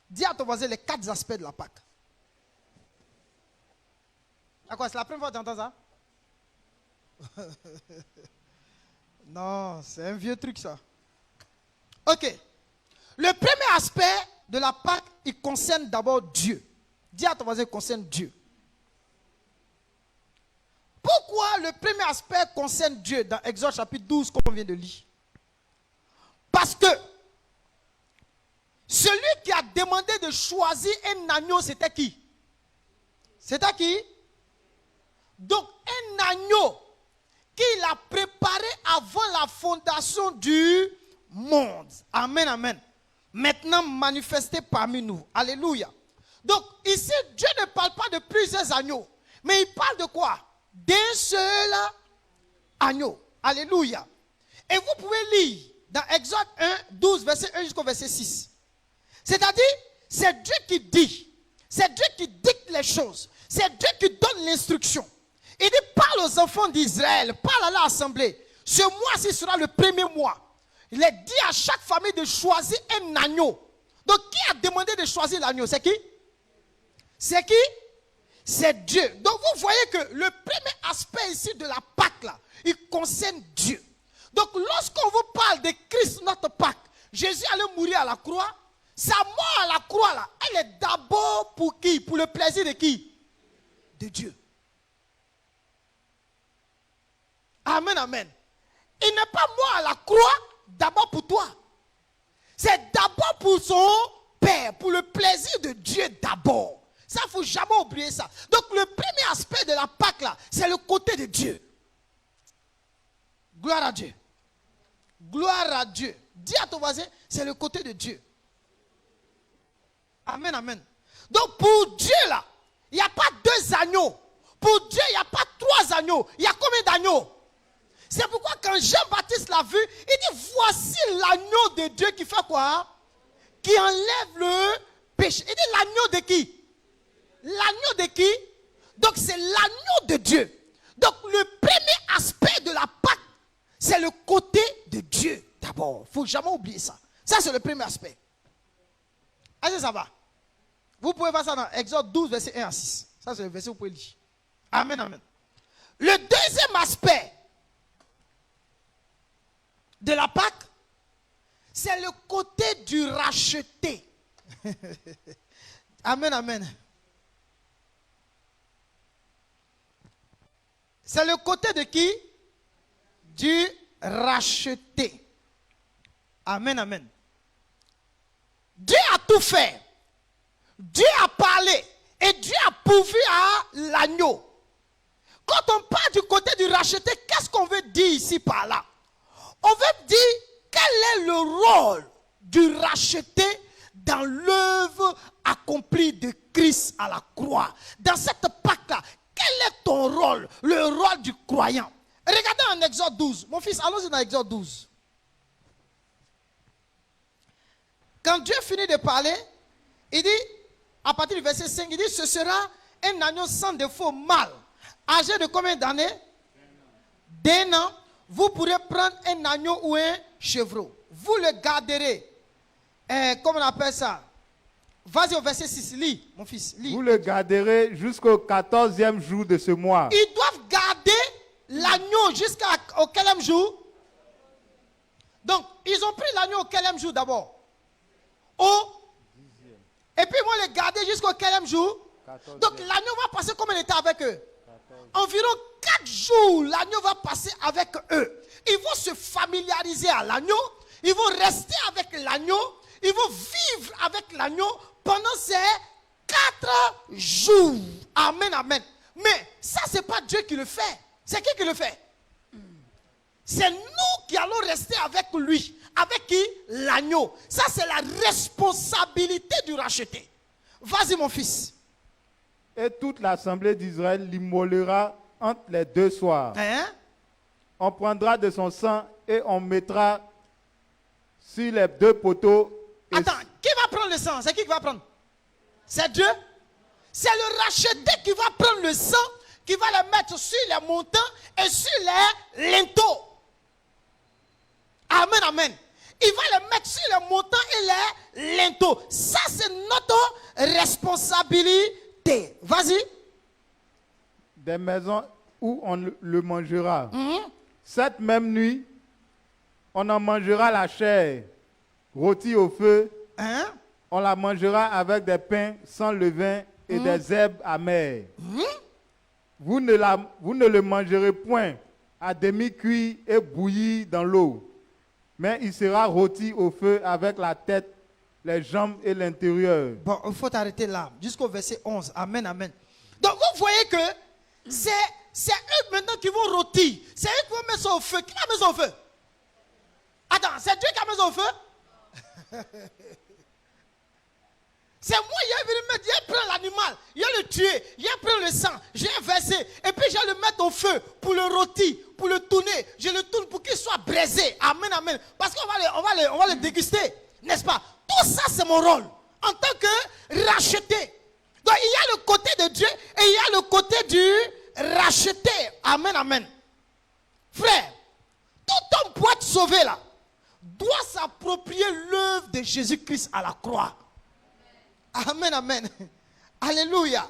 Dis à ton voisin les 4 aspects de la Pâque. D'accord, c'est la première fois que tu entends ça? Non, c'est un vieux truc ça. Ok. Le premier aspect de la Pâque, il concerne d'abord Dieu. Dis à ton voisin, il concerne Dieu. Pourquoi le premier aspect concerne Dieu dans Exode chapitre 12 qu'on vient de lire? Parce que celui qui a demandé de choisir un agneau, c'était qui? C'était qui? Donc un agneau qu'il a préparé avant la fondation du monde. Amen, amen. Maintenant manifesté parmi nous. Alléluia. Donc ici, Dieu ne parle pas de plusieurs agneaux, mais il parle de quoi? D'un seul agneau. Alléluia. Et vous pouvez lire dans Exode 1, 12, verset 1 jusqu'au verset 6. C'est-à-dire, c'est Dieu qui dit, c'est Dieu qui dicte les choses, c'est Dieu qui donne l'instruction. Il dit, parle aux enfants d'Israël, parle à l'assemblée. Ce mois-ci sera le premier mois. Il est dit à chaque famille de choisir un agneau. Donc, qui a demandé de choisir l'agneau? C'est qui? C'est qui? C'est Dieu. Donc, vous voyez que le premier aspect ici de la Pâque, là, il concerne Dieu. Donc, lorsqu'on vous parle de Christ, notre Pâque, Jésus allait mourir à la croix. Sa mort à la croix, là, elle est d'abord pour qui? Pour le plaisir de qui? De Dieu. Amen, amen. Il n'est pas mort à la croix d'abord pour toi. C'est d'abord pour son Père, pour le plaisir de Dieu d'abord. Ça, il ne faut jamais oublier ça. Donc, le premier aspect de la Pâque, là, c'est le côté de Dieu. Gloire à Dieu. Gloire à Dieu. Dis à ton voisin, c'est le côté de Dieu. Amen, amen. Donc, pour Dieu, là, il n'y a pas 2 agneaux. Pour Dieu, il n'y a pas 3 agneaux. Il y a combien d'agneaux? C'est pourquoi quand Jean-Baptiste l'a vu, il dit, voici l'agneau de Dieu qui fait quoi? Qui enlève le péché. Il dit, l'agneau de qui? L'agneau de qui? Donc c'est l'agneau de Dieu. Donc le premier aspect de la Pâque, c'est le côté de Dieu d'abord. Il ne faut jamais oublier ça. Ça c'est le premier aspect. Est-ce que ça va? Vous pouvez voir ça dans Exode 12, verset 1 à 6. Ça c'est le verset que vous pouvez lire. Amen, amen. Le deuxième aspect de la Pâque, c'est le côté du racheté. Amen, amen. C'est le côté de qui? Du racheté. Amen, amen. Dieu a tout fait. Dieu a parlé. Et Dieu a pourvu à l'agneau. Quand on parle du côté du racheté, qu'est-ce qu'on veut dire ici par là? On veut dire quel est le rôle du racheté dans l'œuvre accomplie de Christ à la croix. Dans cette Pâque-là, quel est ton rôle? Le rôle du croyant. Regardez en Exode 12. Mon fils, allons-y dans Exode 12. Quand Dieu finit de parler, il dit, à partir du verset 5, il dit, ce sera un agneau sans défaut mâle, âgé de combien d'années? D'un an. Vous pourrez prendre un agneau ou un chevreau. Vous le garderez. Comment on appelle ça? Vas-y au verset 6, lis, mon fils, lis. Vous le garderez jusqu'au 14e jour de ce mois. Ils doivent garder l'agneau jusqu'au quel jour? Donc, ils ont pris l'agneau au quel jour d'abord? Et puis ils vont le garder jusqu'au quel jour? 14e. Donc, l'agneau va passer combien de temps avec eux? 14. Environ 4 jours, l'agneau va passer avec eux. Ils vont se familiariser à l'agneau. Ils vont rester avec l'agneau. Ils vont vivre avec l'agneau pendant ces 4 jours. Amen, amen. Mais ça, ce n'est pas Dieu qui le fait. C'est qui le fait? C'est nous qui allons rester avec lui. Avec qui? L'agneau. Ça, c'est la responsabilité du racheté. Vas-y, mon fils. Et toute l'assemblée d'Israël l'immolera entre les 2 soirs. Hein? On prendra de son sang et on mettra sur les 2 poteaux. Attends, qui va prendre le sang? C'est qui va prendre? C'est Dieu? C'est le racheté qui va prendre le sang, qui va le mettre sur les montants et sur les linteaux. Amen, amen. Il va le mettre sur les montants et les linteaux. Ça, c'est notre responsabilité. Vas-y. Des maisons où on le mangera. Cette même nuit, on en mangera la chair rôtie au feu. Hein? On la mangera avec des pains sans levain et des herbes amères. Vous ne le mangerez point à demi-cuit et bouilli dans l'eau, mais il sera rôti au feu avec la tête, les jambes et l'intérieur. Bon, il faut arrêter là, jusqu'au verset 11. Amen, amen. Donc, vous voyez que c'est eux maintenant qui vont rôtir. C'est eux qui vont mettre ça au feu. Qui va mettre ça au feu? Attends, c'est Dieu qui a mis ça au feu? C'est moi, il venu mettre, il prend l'animal, il le tuer, il prend le sang, j'ai versé, et puis je vais le mettre au feu pour le rôtir, pour le tourner, je le tourne pour qu'il soit braisé. Amen, amen. Parce qu'on va le déguster, n'est-ce pas? Tout ça, c'est mon rôle en tant que racheté. Donc, il y a le côté de Dieu et il y a le côté du racheté. Amen, amen. Frère, tout homme pour être sauvé là, doit s'approprier l'œuvre de Jésus-Christ à la croix. Amen, amen. Alléluia.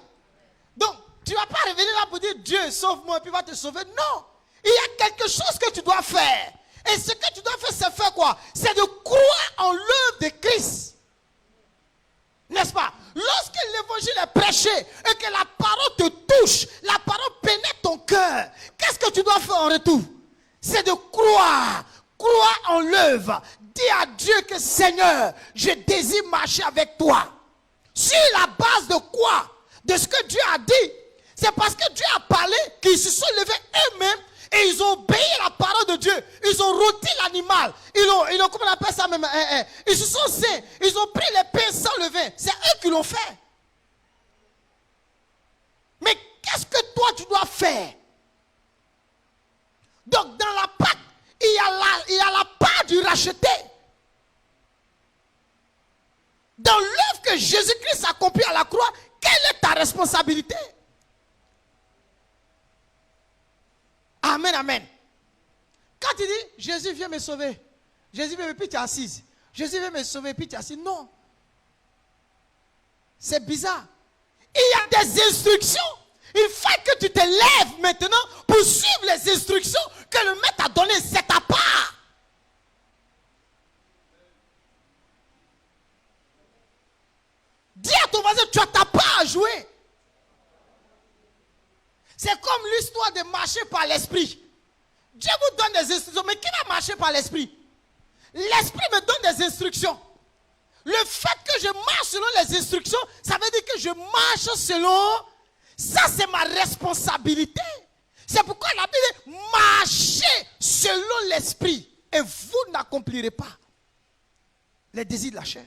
Donc, tu ne vas pas revenir là pour dire Dieu, sauve-moi, et puis il va te sauver. Non. Il y a quelque chose que tu dois faire. Et ce que tu dois faire, c'est faire quoi? C'est de croire en l'œuvre de Christ. N'est-ce pas? Lorsque l'évangile est prêché et que la parole te touche, la parole pénètre ton cœur, qu'est-ce que tu dois faire en retour? C'est de croire. Croire en l'œuvre. Dis à Dieu que Seigneur, je désire marcher avec toi. Sur la base de quoi? De ce que Dieu a dit. C'est parce que Dieu a parlé qu'ils se sont levés eux-mêmes et ils ont obéi à la parole de Dieu. Ils ont rôti l'animal. Ils ont, comment on appelle ça même? Ils se sont sains. Ils ont pris les pains sans levain. C'est eux qui l'ont fait. Mais qu'est-ce que toi tu dois faire? Donc dans la Pâque, il y a la part du racheté. Dans l'œuvre que Jésus-Christ a accomplie à la croix, quelle est ta responsabilité? Amen, amen. Quand tu dis, Jésus vient me sauver, Jésus vient me puis tu es assise. Jésus vient me sauver puis tu es assise. Non. C'est bizarre. Il y a des instructions. Il faut que tu te lèves maintenant pour suivre les instructions que le maître a données. C'est ta part. Dis à ton voisin, tu as ta part à jouer. C'est comme l'histoire de marcher par l'esprit. Dieu vous donne des instructions, mais qui va marcher par l'esprit? L'esprit me donne des instructions. Le fait que je marche selon les instructions, ça veut dire que je marche selon... Ça, c'est ma responsabilité. C'est pourquoi la Bible dit, marchez selon l'esprit et vous n'accomplirez pas les désirs de la chair.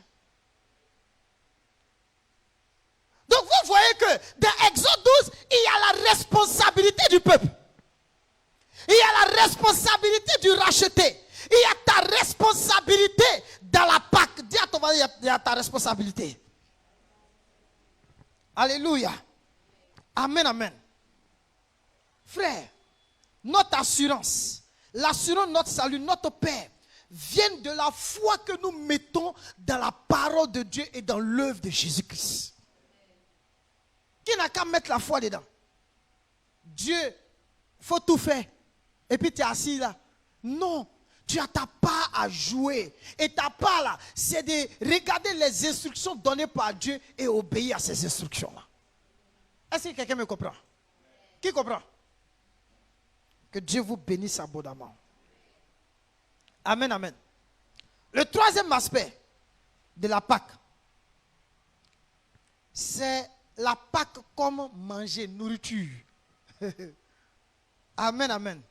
Donc vous vous voyez que dans Exode 12, il y a la responsabilité du peuple. Il y a la responsabilité du racheté. Il y a ta responsabilité dans la Pâque. Dis à ton voisin, il y a ta responsabilité. Alléluia. Amen, amen. Frère, notre assurance, l'assurance de notre salut, notre Père, viennent de la foi que nous mettons dans la parole de Dieu et dans l'œuvre de Jésus-Christ. Qui n'a qu'à mettre la foi dedans? Dieu, il faut tout faire. Et puis tu es assis là. Non, tu as ta part à jouer. Et ta part là, c'est de regarder les instructions données par Dieu et obéir à ces instructions-là. Est-ce que quelqu'un me comprend? Qui comprend? Que Dieu vous bénisse abondamment. Amen, amen. Le troisième aspect de la Pâque, c'est la Pâque comme manger, nourriture. Amen, amen.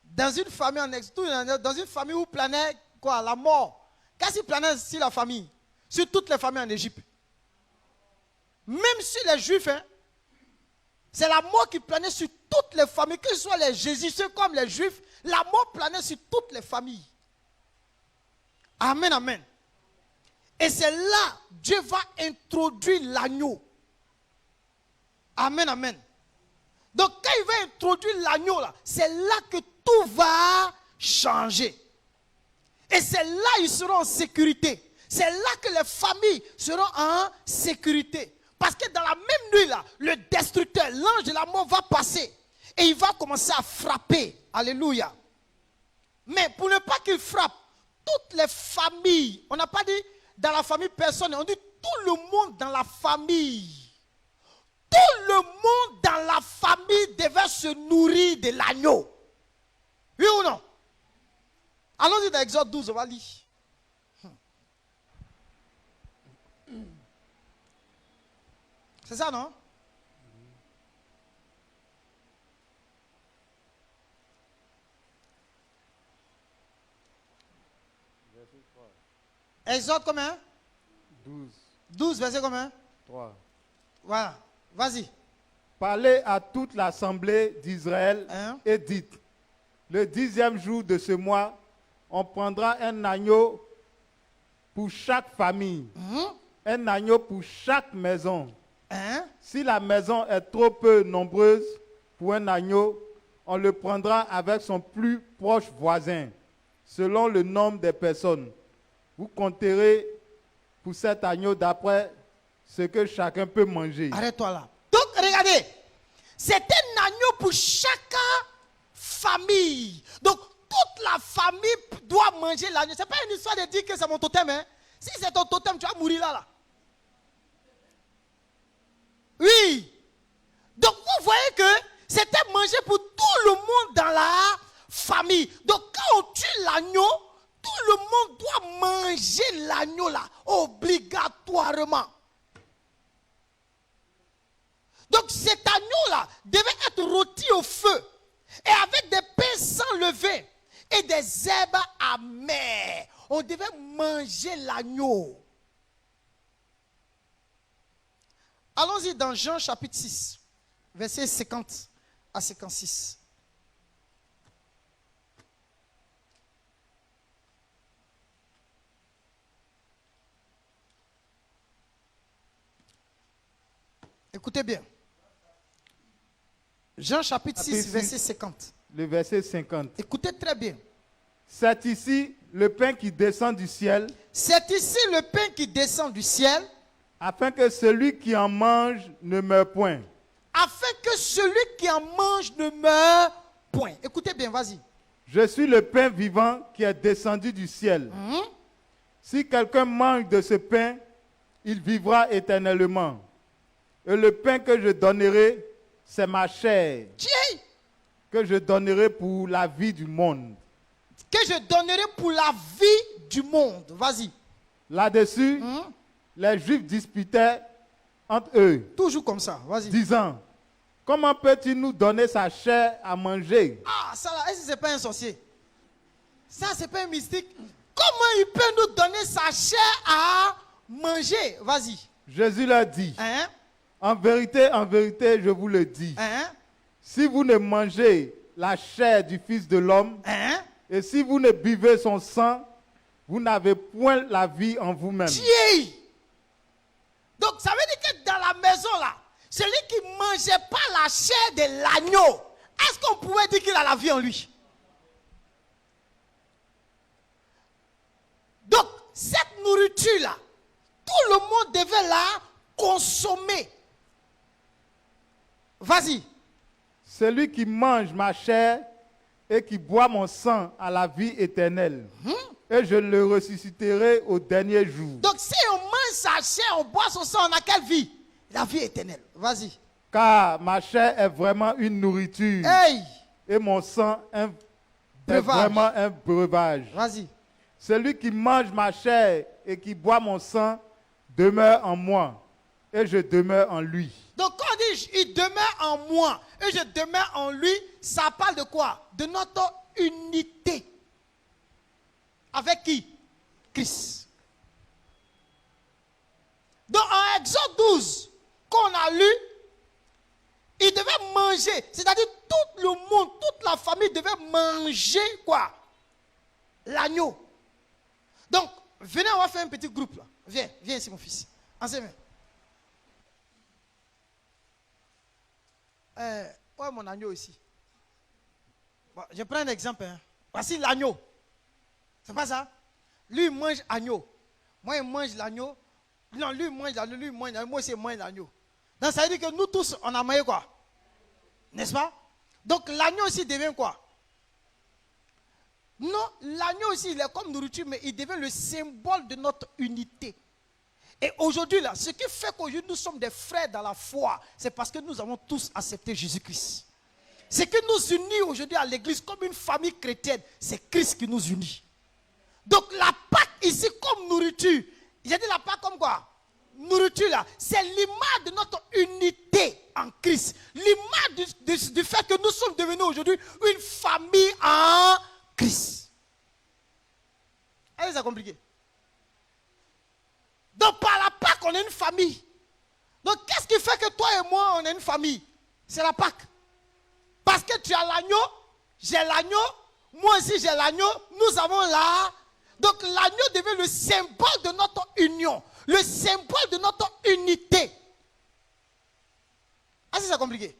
Dans une famille dans une famille où planait quoi? La mort. Qu'est-ce qui planait sur la famille? Sur toutes les familles en Égypte. Même sur les Juifs, hein, c'est la mort qui planait sur toutes les familles, que ce soit les Jésuitiens comme les Juifs, la mort planait sur toutes les familles. Amen, amen. Et c'est là Dieu va introduire l'agneau. Amen, amen. Donc quand il va introduire l'agneau là, c'est là que tout va changer. Et c'est là qu'ils seront en sécurité. C'est là que les familles seront en sécurité. Parce que dans la même nuit là, le destructeur, l'ange de la mort va passer. Et il va commencer à frapper. Alléluia. Mais pour ne pas qu'il frappe toutes les familles, on n'a pas dit dans la famille personne, on dit tout le monde dans la famille. Tout le monde dans la famille devait se nourrir de l'agneau. Oui ou non? Allons-y dans Exode 12, on va lire. C'est ça, non? Exode combien? 12. 12, verset combien? 3. Voilà, vas-y. Parlez à toute l'assemblée d'Israël Hein? et dites, le 10e jour de ce mois, on prendra un agneau pour chaque famille, un agneau pour chaque maison. Hein? Si la maison est trop peu nombreuse pour un agneau, on le prendra avec son plus proche voisin, selon le nombre des personnes. Vous compterez pour cet agneau d'après ce que chacun peut manger. Arrête-toi là. Donc, regardez, c'est un agneau pour chaque famille. Donc, toute la famille doit manger l'agneau. Ce n'est pas une histoire de dire que c'est mon totem. Hein. Si c'est ton totem, tu vas mourir là. Oui. Donc, vous voyez que c'était manger pour tout le monde dans la famille. Donc, quand on tue l'agneau, tout le monde doit manger l'agneau là, obligatoirement. Donc cet agneau-là devait être rôti au feu et avec des pains sans levain et des herbes amères. On devait manger l'agneau. Allons-y dans Jean chapitre 6, versets 50 à 56. Écoutez bien. Jean chapitre 6, verset 50. Le verset 50. Écoutez très bien. C'est ici le pain qui descend du ciel, C'est ici le pain qui descend du ciel, afin que celui qui en mange ne meure point. afin que celui qui en mange ne meure point. Écoutez bien, vas-y. Je suis le pain vivant qui est descendu du ciel. Si quelqu'un mange de ce pain, il vivra éternellement. Et le pain que je donnerai, c'est ma chair, Tiens, que je donnerai pour la vie du monde. que je donnerai pour la vie du monde. Vas-y. Là-dessus, les Juifs disputaient entre eux, Toujours comme ça. Vas-y. disant, comment peut-il nous donner sa chair à manger? Ah, ça là, est-ce que ce n'est pas un sorcier? Ça, c'est pas un mystique. Comment il peut nous donner sa chair à manger? Vas-y. Jésus leur dit, Hein? en vérité, je vous le dis, Hein? si vous ne mangez la chair du Fils de l'homme, Hein? et si vous ne buvez son sang, vous n'avez point la vie en vous-même. Dieu. Donc ça veut dire que dans la maison là, celui qui ne mangeait pas la chair de l'agneau, est-ce qu'on pouvait dire qu'il a la vie en lui? Donc cette nourriture là, tout le monde devait la consommer. Vas-y. Celui qui mange ma chair et qui boit mon sang a la vie éternelle. Et je le ressusciterai au dernier jour. Donc si on mange sa chair, on boit son sang, on a quelle vie? La vie éternelle. Vas-y. Car ma chair est vraiment une nourriture. Hey! Et mon sang est Breuvage. vraiment un breuvage. Vas-y. Celui qui mange ma chair et qui boit mon sang demeure en moi. Et je demeure en lui. Donc quand on dit il demeure en moi et je demeure en lui, ça parle de quoi? De notre unité. Avec qui? Christ. Donc en Exode 12, qu'on a lu, il devait manger. C'est-à-dire tout le monde, toute la famille devait manger quoi? L'agneau. Donc, venez, on va faire un petit groupe là. Viens ici mon fils. Ensemble. Ouais, mon agneau ici. Bon, je prends un exemple. Hein. Voici l'agneau. C'est pas ça? Lui, il mange agneau. Moi, il mange l'agneau. Non, lui, il mange l'agneau. Lui, il mange l'agneau. Moi aussi, je mange l'agneau. Donc, ça veut dire que nous tous, on a mangé quoi? N'est-ce pas? Donc, l'agneau aussi devient quoi? Non, l'agneau aussi, il est comme nourriture, mais il devient le symbole de notre unité. Et aujourd'hui, là, ce qui fait qu'aujourd'hui nous sommes des frères dans la foi, c'est parce que nous avons tous accepté Jésus-Christ. Ce qui nous unit aujourd'hui à l'église comme une famille chrétienne, c'est Christ qui nous unit. Donc la Pâque ici comme nourriture, j'ai dit la Pâque comme quoi? Nourriture là, c'est l'image de notre unité en Christ. L'image du fait que nous sommes devenus aujourd'hui une famille en Christ. Allez, c'est compliqué. Donc par la Pâque, on est une famille. Donc qu'est-ce qui fait que toi et moi, on est une famille? C'est la Pâque. Parce que tu as l'agneau, j'ai l'agneau, moi aussi j'ai l'agneau, nous avons la... Donc l'agneau devient le symbole de notre union, le symbole de notre unité. Ah, c'est compliqué.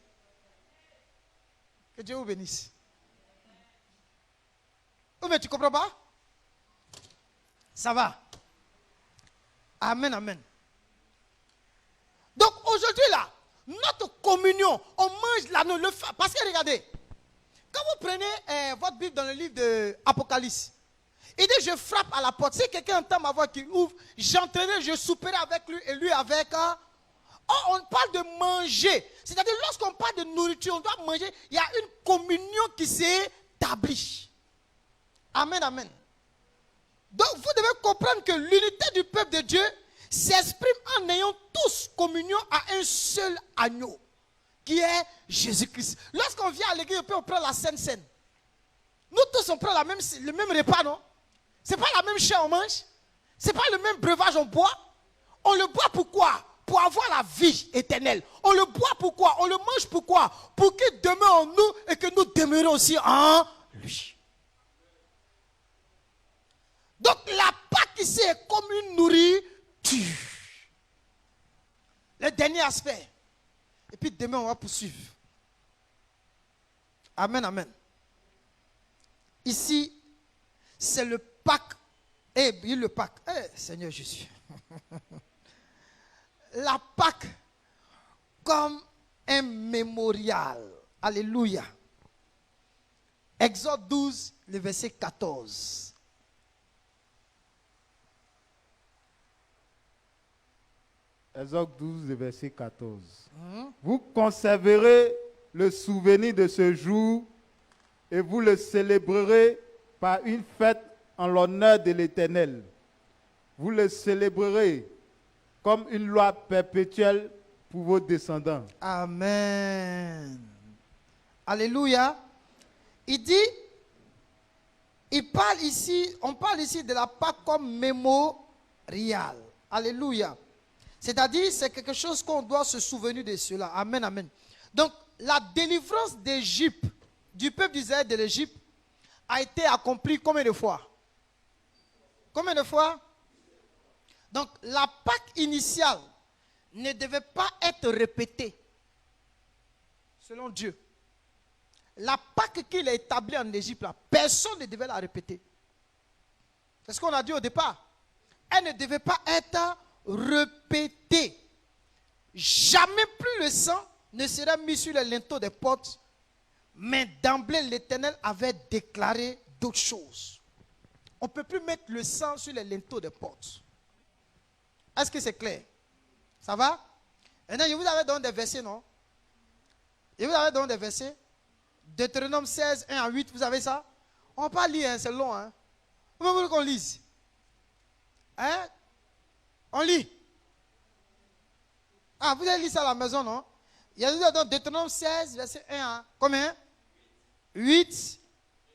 Que Dieu vous bénisse. Oh, mais tu ne comprends pas? Ça va. Amen, amen. Donc aujourd'hui là, notre communion, on mange l'agneau, parce que regardez, quand vous prenez votre Bible dans le livre de Apocalypse, il dit je frappe à la porte. Si quelqu'un entend ma voix qui ouvre, j'entrerai, je souperai avec lui et lui avec. On parle de manger. C'est-à-dire lorsqu'on parle de nourriture, on doit manger. Il y a une communion qui s'établit. Amen, amen. Donc vous devez comprendre que l'unité du peuple de Dieu s'exprime en ayant tous communion à un seul agneau, qui est Jésus-Christ. Lorsqu'on vient à l'église, on prend la Sainte Seine. Nous tous, on prend le même repas, non? Ce n'est pas la même chair on mange. Ce n'est pas le même breuvage on boit. On le boit pourquoi? Pour avoir la vie éternelle. On le boit pourquoi? On le mange pourquoi? Pour qu'il demeure en nous et que nous demeurions aussi en lui. Donc la Pâque ici est comme une nourriture. Le dernier aspect. Et puis demain on va poursuivre. Amen, amen. Ici, c'est le Pâque. Le Pâque. Seigneur Jésus. La Pâque comme un mémorial. Alléluia. Exode 12, le verset 14. Exode 12, le verset 14. Vous conserverez le souvenir de ce jour et vous le célébrerez par une fête en l'honneur de l'Éternel. Vous le célébrerez comme une loi perpétuelle pour vos descendants. Amen. Alléluia. Il dit, on parle ici de la Pâque comme mémorial. Alléluia. C'est-à-dire, c'est quelque chose qu'on doit se souvenir de cela. Amen, amen. Donc, la délivrance d'Égypte, du peuple d'Israël de l'Égypte, a été accomplie combien de fois? Combien de fois? Donc, la Pâque initiale ne devait pas être répétée, selon Dieu. La Pâque qu'il a établie en Égypte, là, personne ne devait la répéter. C'est ce qu'on a dit au départ. Elle ne devait pas être répétée. Jamais plus le sang ne sera mis sur les linteaux des portes. Mais d'emblée, l'Éternel avait déclaré d'autres choses. On ne peut plus mettre le sang sur les linteaux des portes. Est-ce que c'est clair? Ça va? Maintenant, je vous avais donné des versets, non? Je vous avais donné des versets. Deutéronome 16, 1 à 8, vous avez ça? On ne va pas lire, hein, c'est long. Hein? Vous voulez qu'on lise? Hein? On lit. Ah, vous avez lu ça à la maison, non? Il y a dans Deutéronome 16, verset 1 à combien? 8.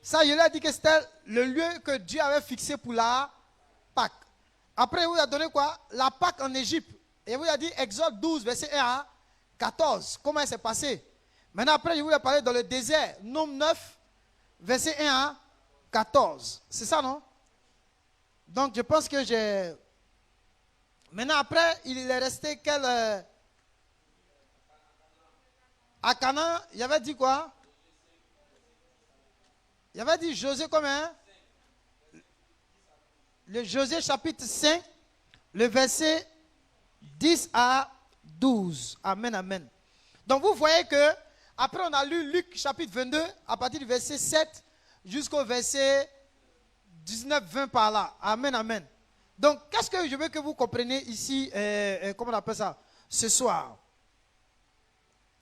Ça, je lui ai dit que c'était le lieu que Dieu avait fixé pour la Pâque. Après, il vous a donné quoi? La Pâque en Égypte. Et il vous a dit Exode 12, verset 1 à 14. Comment il s'est passé? Maintenant, après, je vous ai parlé dans le désert. Nombre 9, verset 1 à 14. C'est ça, non? Donc, je pense que j'ai... Maintenant, après, il est resté quel... À Canaan, il avait dit quoi? Il avait dit Josué combien? Le Josué chapitre 5, le verset 10 à 12. Amen, amen. Donc vous voyez que, après on a lu Luc chapitre 22, à partir du verset 7 jusqu'au verset 19-20 par là. Amen, amen. Donc qu'est-ce que je veux que vous compreniez ici, comment on appelle ça, ce soir?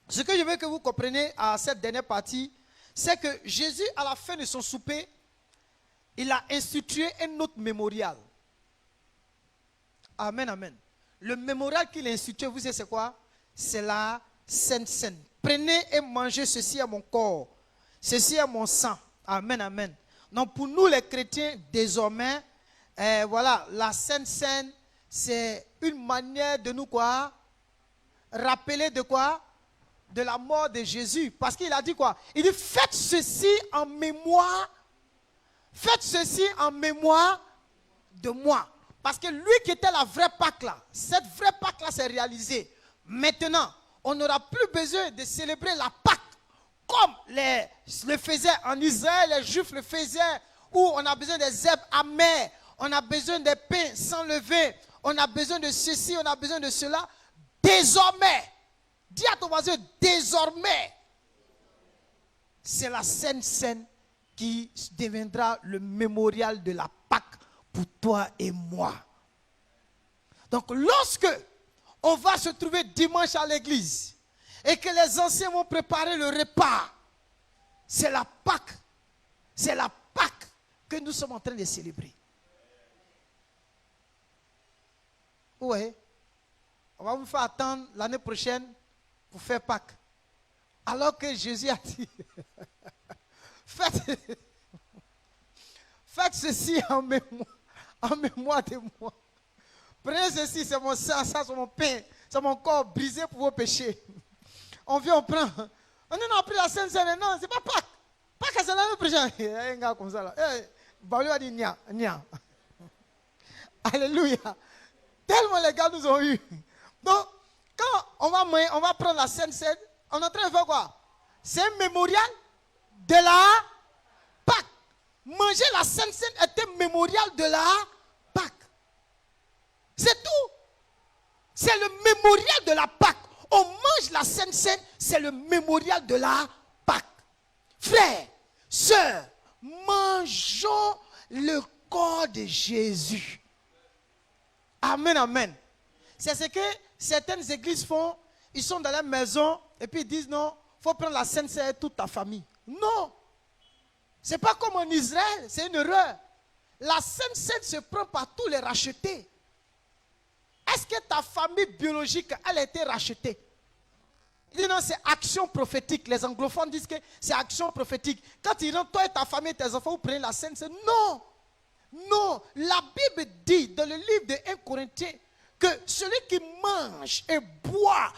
Ce que je veux que vous compreniez à cette dernière partie, c'est que Jésus, à la fin de son souper, il a institué un autre mémorial. Amen, amen. Le mémorial qu'il a institué, vous savez c'est quoi? C'est la Sainte Seine. Prenez et mangez, ceci à mon corps, ceci à mon sang. Amen, amen. Donc pour nous les chrétiens, désormais, voilà, la Sainte Seine, c'est une manière de nous quoi? Rappeler de quoi? De la mort de Jésus. Parce qu'il a dit quoi? Il dit, faites ceci en mémoire. Faites ceci en mémoire de moi. Parce que lui qui était la vraie Pâque là, cette vraie Pâque là s'est réalisée. Maintenant, on n'aura plus besoin de célébrer la Pâque comme le faisaient en Israël, les Juifs le faisaient, où on a besoin des herbes amères, on a besoin des pains sans levain, on a besoin de ceci, on a besoin de cela. Désormais, dis à ton voisin, désormais, c'est la Sainte Seine qui deviendra le mémorial de la Pâque pour toi et moi. Donc lorsque on va se trouver dimanche à l'église et que les anciens vont préparer le repas, c'est la Pâque. C'est la Pâque que nous sommes en train de célébrer. Oui. On va vous faire attendre l'année prochaine pour faire Pâques. Alors que Jésus a dit, faites ceci en mémoire de moi. Prenez ceci, c'est mon sang, ça c'est mon pain, c'est mon corps brisé pour vos péchés. On vient, on prend. On a pris la Sainte Seine, non, c'est pas Pâques. Pâques, c'est l'année prochaine. Il y a un gars comme ça là. Balu a dit nia, nia. Alléluia. Tellement les gars nous ont eu. Donc, quand on va prendre la Sainte Seine, on est en train de faire quoi? C'est un mémorial de la Pâque. Manger la Sainte Seine est un mémorial de la Pâque. C'est tout. C'est le mémorial de la Pâque. On mange la Sainte Seine, c'est le mémorial de la Pâque. Frères, sœurs, mangeons le corps de Jésus. Amen, amen. C'est ce que certaines églises font. Ils sont dans la maison et puis ils disent non, il faut prendre la Sainte Seine et toute ta famille. Non. Ce n'est pas comme en Israël, c'est une erreur. La Sainte Seine se prend par tous les rachetés. Est-ce que ta famille biologique, elle a été rachetée? Il dit non, c'est action prophétique. Les anglophones disent que c'est action prophétique. Quand ils rentrent, toi et ta famille et tes enfants, vous prenez la Sainte Seine. Non. Non. La Bible dit dans le livre de 1 Corinthiens que celui qui mange et boit,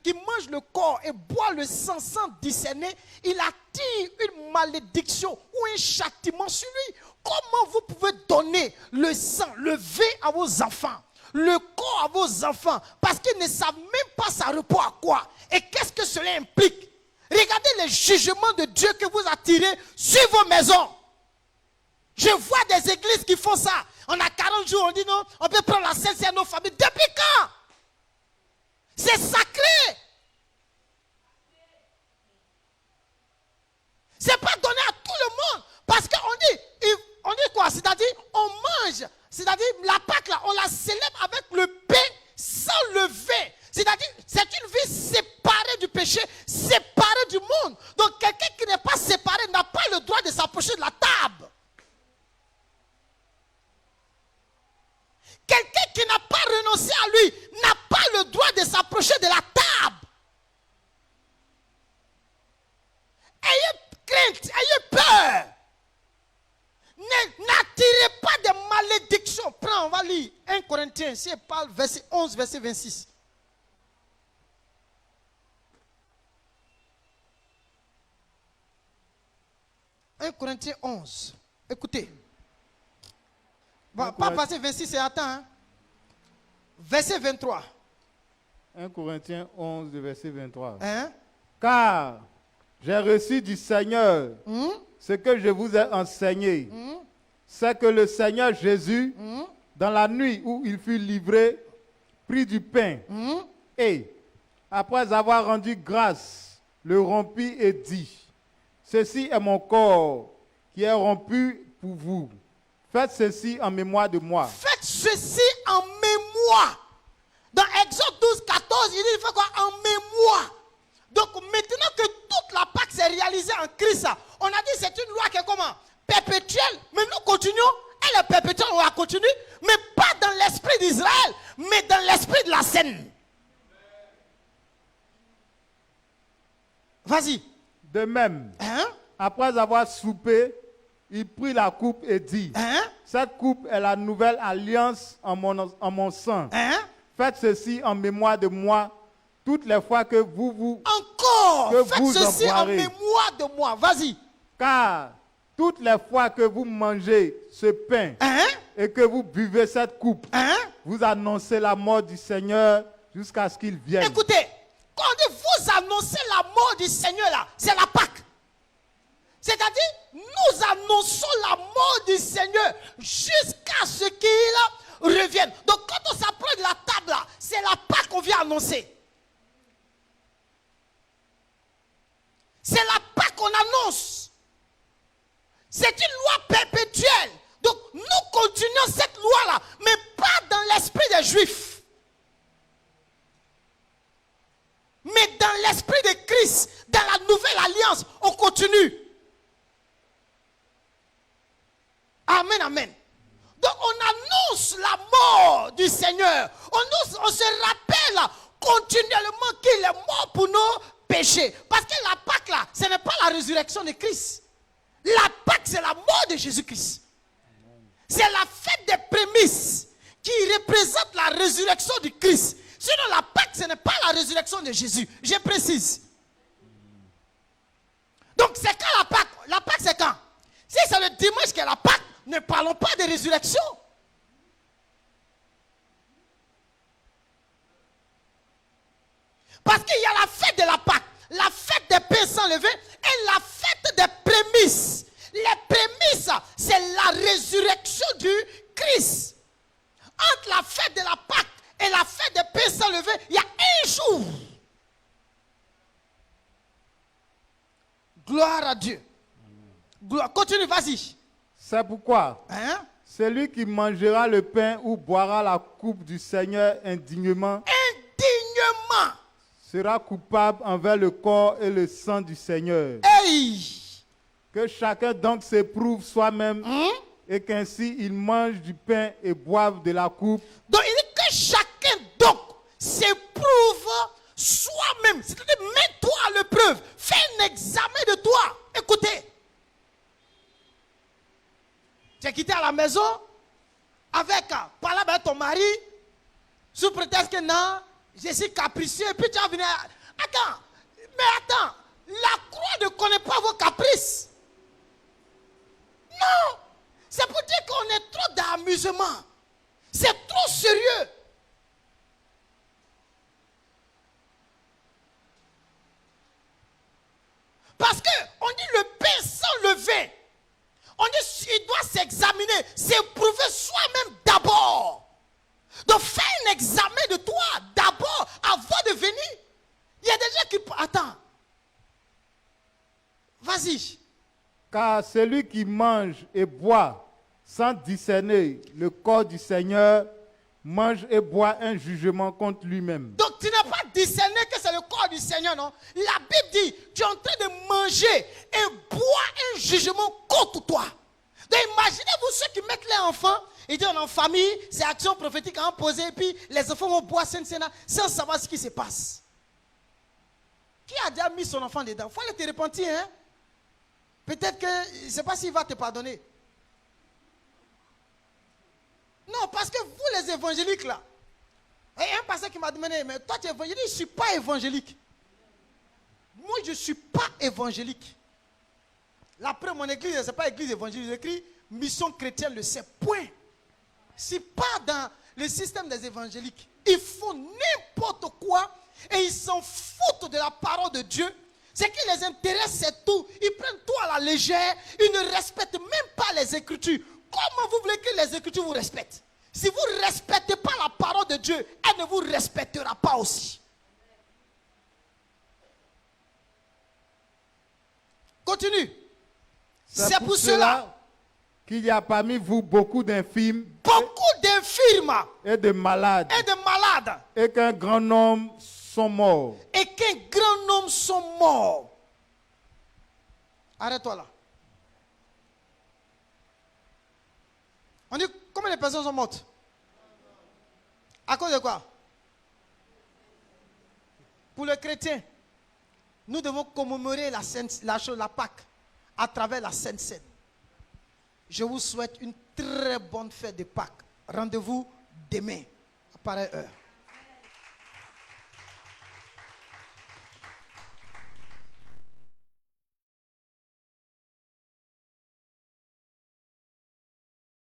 qui mange le corps et boit le sang sans discerner, il attire une malédiction ou un châtiment sur lui. Comment vous pouvez donner le sang, le vin à vos enfants, le corps à vos enfants, parce qu'ils ne savent même pas ça repose à quoi? Et qu'est-ce que cela implique? Regardez les jugements de Dieu que vous attirez sur vos maisons. Je vois des églises qui font ça. On a 40 jours, on dit non, on peut prendre la scène, c'est à nos familles. Depuis quand? C'est sacré. C'est pas donné à tout le monde. Parce qu'on dit quoi? C'est-à-dire, on mange. C'est-à-dire, la Pâque, là, on la célèbre avec le pain sans le vin. C'est-à-dire, c'est une vie séparée du péché, séparée du monde. Donc, quelqu'un qui n'est pas séparé n'a pas le droit de s'approcher de la table. Quelqu'un qui n'a pas renoncé à lui n'a pas le droit de s'approcher de la table. Ayez crainte, ayez peur. N'attirez pas de malédictions. Prends, on va lire 1 Corinthiens, si elle parle, verset 11, verset 26. 1 Corinthiens 11. Écoutez. Pas passer 26 et attends. Hein. Verset 23. 1 Corinthiens 11, verset 23. Hein? Car j'ai reçu du Seigneur ce que je vous ai enseigné. C'est que le Seigneur Jésus, dans la nuit où il fut livré, prit du pain et, après avoir rendu grâce, le rompit et dit: ceci est mon corps qui est rompu pour vous. Faites ceci en mémoire de moi. Faites ceci en mémoire. Dans Exode 12, 14, il dit il fait quoi? En mémoire. Donc maintenant que toute la Pâque s'est réalisée en Christ, on a dit c'est une loi qui est comment? Perpétuelle. Mais nous continuons. Elle est perpétuelle, on va continuer. Mais pas dans l'esprit d'Israël, mais dans l'esprit de la scène. Vas-y. De même, Hein? après avoir soupé, il prit la coupe et dit: cette coupe est la nouvelle alliance en mon sang. Faites ceci en mémoire de moi toutes les fois que vous encore que faites vous ceci en boirez. mémoire de moi. Vas-y. Car toutes les fois que vous mangez ce pain et que vous buvez cette coupe, vous annoncez la mort du Seigneur jusqu'à ce qu'il vienne. Écoutez, quand on dit vous annoncez la mort du Seigneur là, c'est la Pâque. C'est-à-dire, nous annonçons la mort du Seigneur jusqu'à ce qu'il revienne. Donc quand on s'approche de la table là, c'est la Pâque qu'on vient annoncer. C'est la Pâque qu'on annonce. C'est une loi perpétuelle. Donc nous continuons cette loi-là, mais pas dans l'esprit des Juifs. Mais dans l'esprit de Christ, dans la nouvelle alliance, on continue. Amen, amen. Donc on annonce la mort du Seigneur. On se rappelle continuellement qu'il est mort pour nos péchés. Parce que la Pâque là, ce n'est pas la résurrection de Christ. La Pâque, c'est la mort de Jésus-Christ. C'est la fête des prémices qui représente la résurrection du Christ. Sinon la Pâque, ce n'est pas la résurrection de Jésus. Je précise. Donc c'est quand la Pâque? La Pâque c'est quand? Si c'est le dimanche qui est la Pâque, ne parlons pas de résurrection. Parce qu'il y a la fête de la Pâque, la fête des pains sans levain et la fête des prémices. Les prémices, c'est la résurrection du Christ. Entre la fête de la Pâque et la fête des pains sans levain, il y a un jour. Gloire à Dieu. Gloire. Continue, vas-y. C'est pourquoi celui qui mangera le pain ou boira la coupe du Seigneur indignement sera coupable envers le corps et le sang du Seigneur. Hey! Que chacun donc s'éprouve soi-même et qu'ainsi il mange du pain et boive de la coupe. Donc il dit que chacun donc s'éprouve soi-même. C'est-à-dire mets-toi à l'épreuve. Fais un examen de toi. Écoutez. Tu es quitté à la maison avec, parler avec ton mari. Sous prétexte que non, je suis capricieux, et puis tu vas venir. Attends, la croix ne connaît pas vos caprices. Non, c'est pour dire qu'on est trop d'amusement. C'est trop sérieux. Parce qu'on dit le pain sans levain. On dit qu'il doit s'examiner, s'éprouver soi-même d'abord. Donc fais un examen de toi d'abord avant de venir. Il y a des gens qui... Attends. Vas-y. Car celui qui mange et boit sans discerner le corps du Seigneur mange et boit un jugement contre lui-même. Donc tu n'as pas discerné que c'est le corps du Seigneur, non? La Bible dit, tu es en train de manger et boire un jugement contre toi. Donc imaginez-vous ceux qui mettent les enfants, ils disent en famille, c'est action prophétique à imposer, et puis les enfants vont boire sans savoir ce qui se passe. Qui a déjà mis son enfant dedans? Il faut aller te repentir, hein? Peut-être que, je ne sais pas s'il va te pardonner. Non, parce que vous les évangéliques là, et un pasteur qui m'a demandé, mais toi tu es évangélique? Je ne suis pas évangélique. Moi je ne suis pas évangélique. Après mon église, ce n'est pas église évangélique, j'écris mission chrétienne, le sait, point. Ce n'est pas dans le système des évangéliques. Ils font n'importe quoi et ils s'en foutent de la parole de Dieu. Ce qui les intéresse, c'est tout. Ils prennent tout à la légère. Ils ne respectent même pas les Écritures. Comment vous voulez que les Écritures vous respectent? Si vous ne respectez pas la parole de Dieu, elle ne vous respectera pas aussi. Continue. C'est pour cela qu'il y a parmi vous beaucoup d'infirmes. Beaucoup d'infirmes. Et de malades. Et de malades. Et qu'un grand nombre sont morts. Et qu'un grand nombre sont morts. Arrête-toi là. On dit combien de personnes sont mortes? À cause de quoi? Pour les chrétiens, nous devons commémorer la Pâque à travers la Sainte Seine. Je vous souhaite une très bonne fête de Pâques. Rendez-vous demain à pareille heure.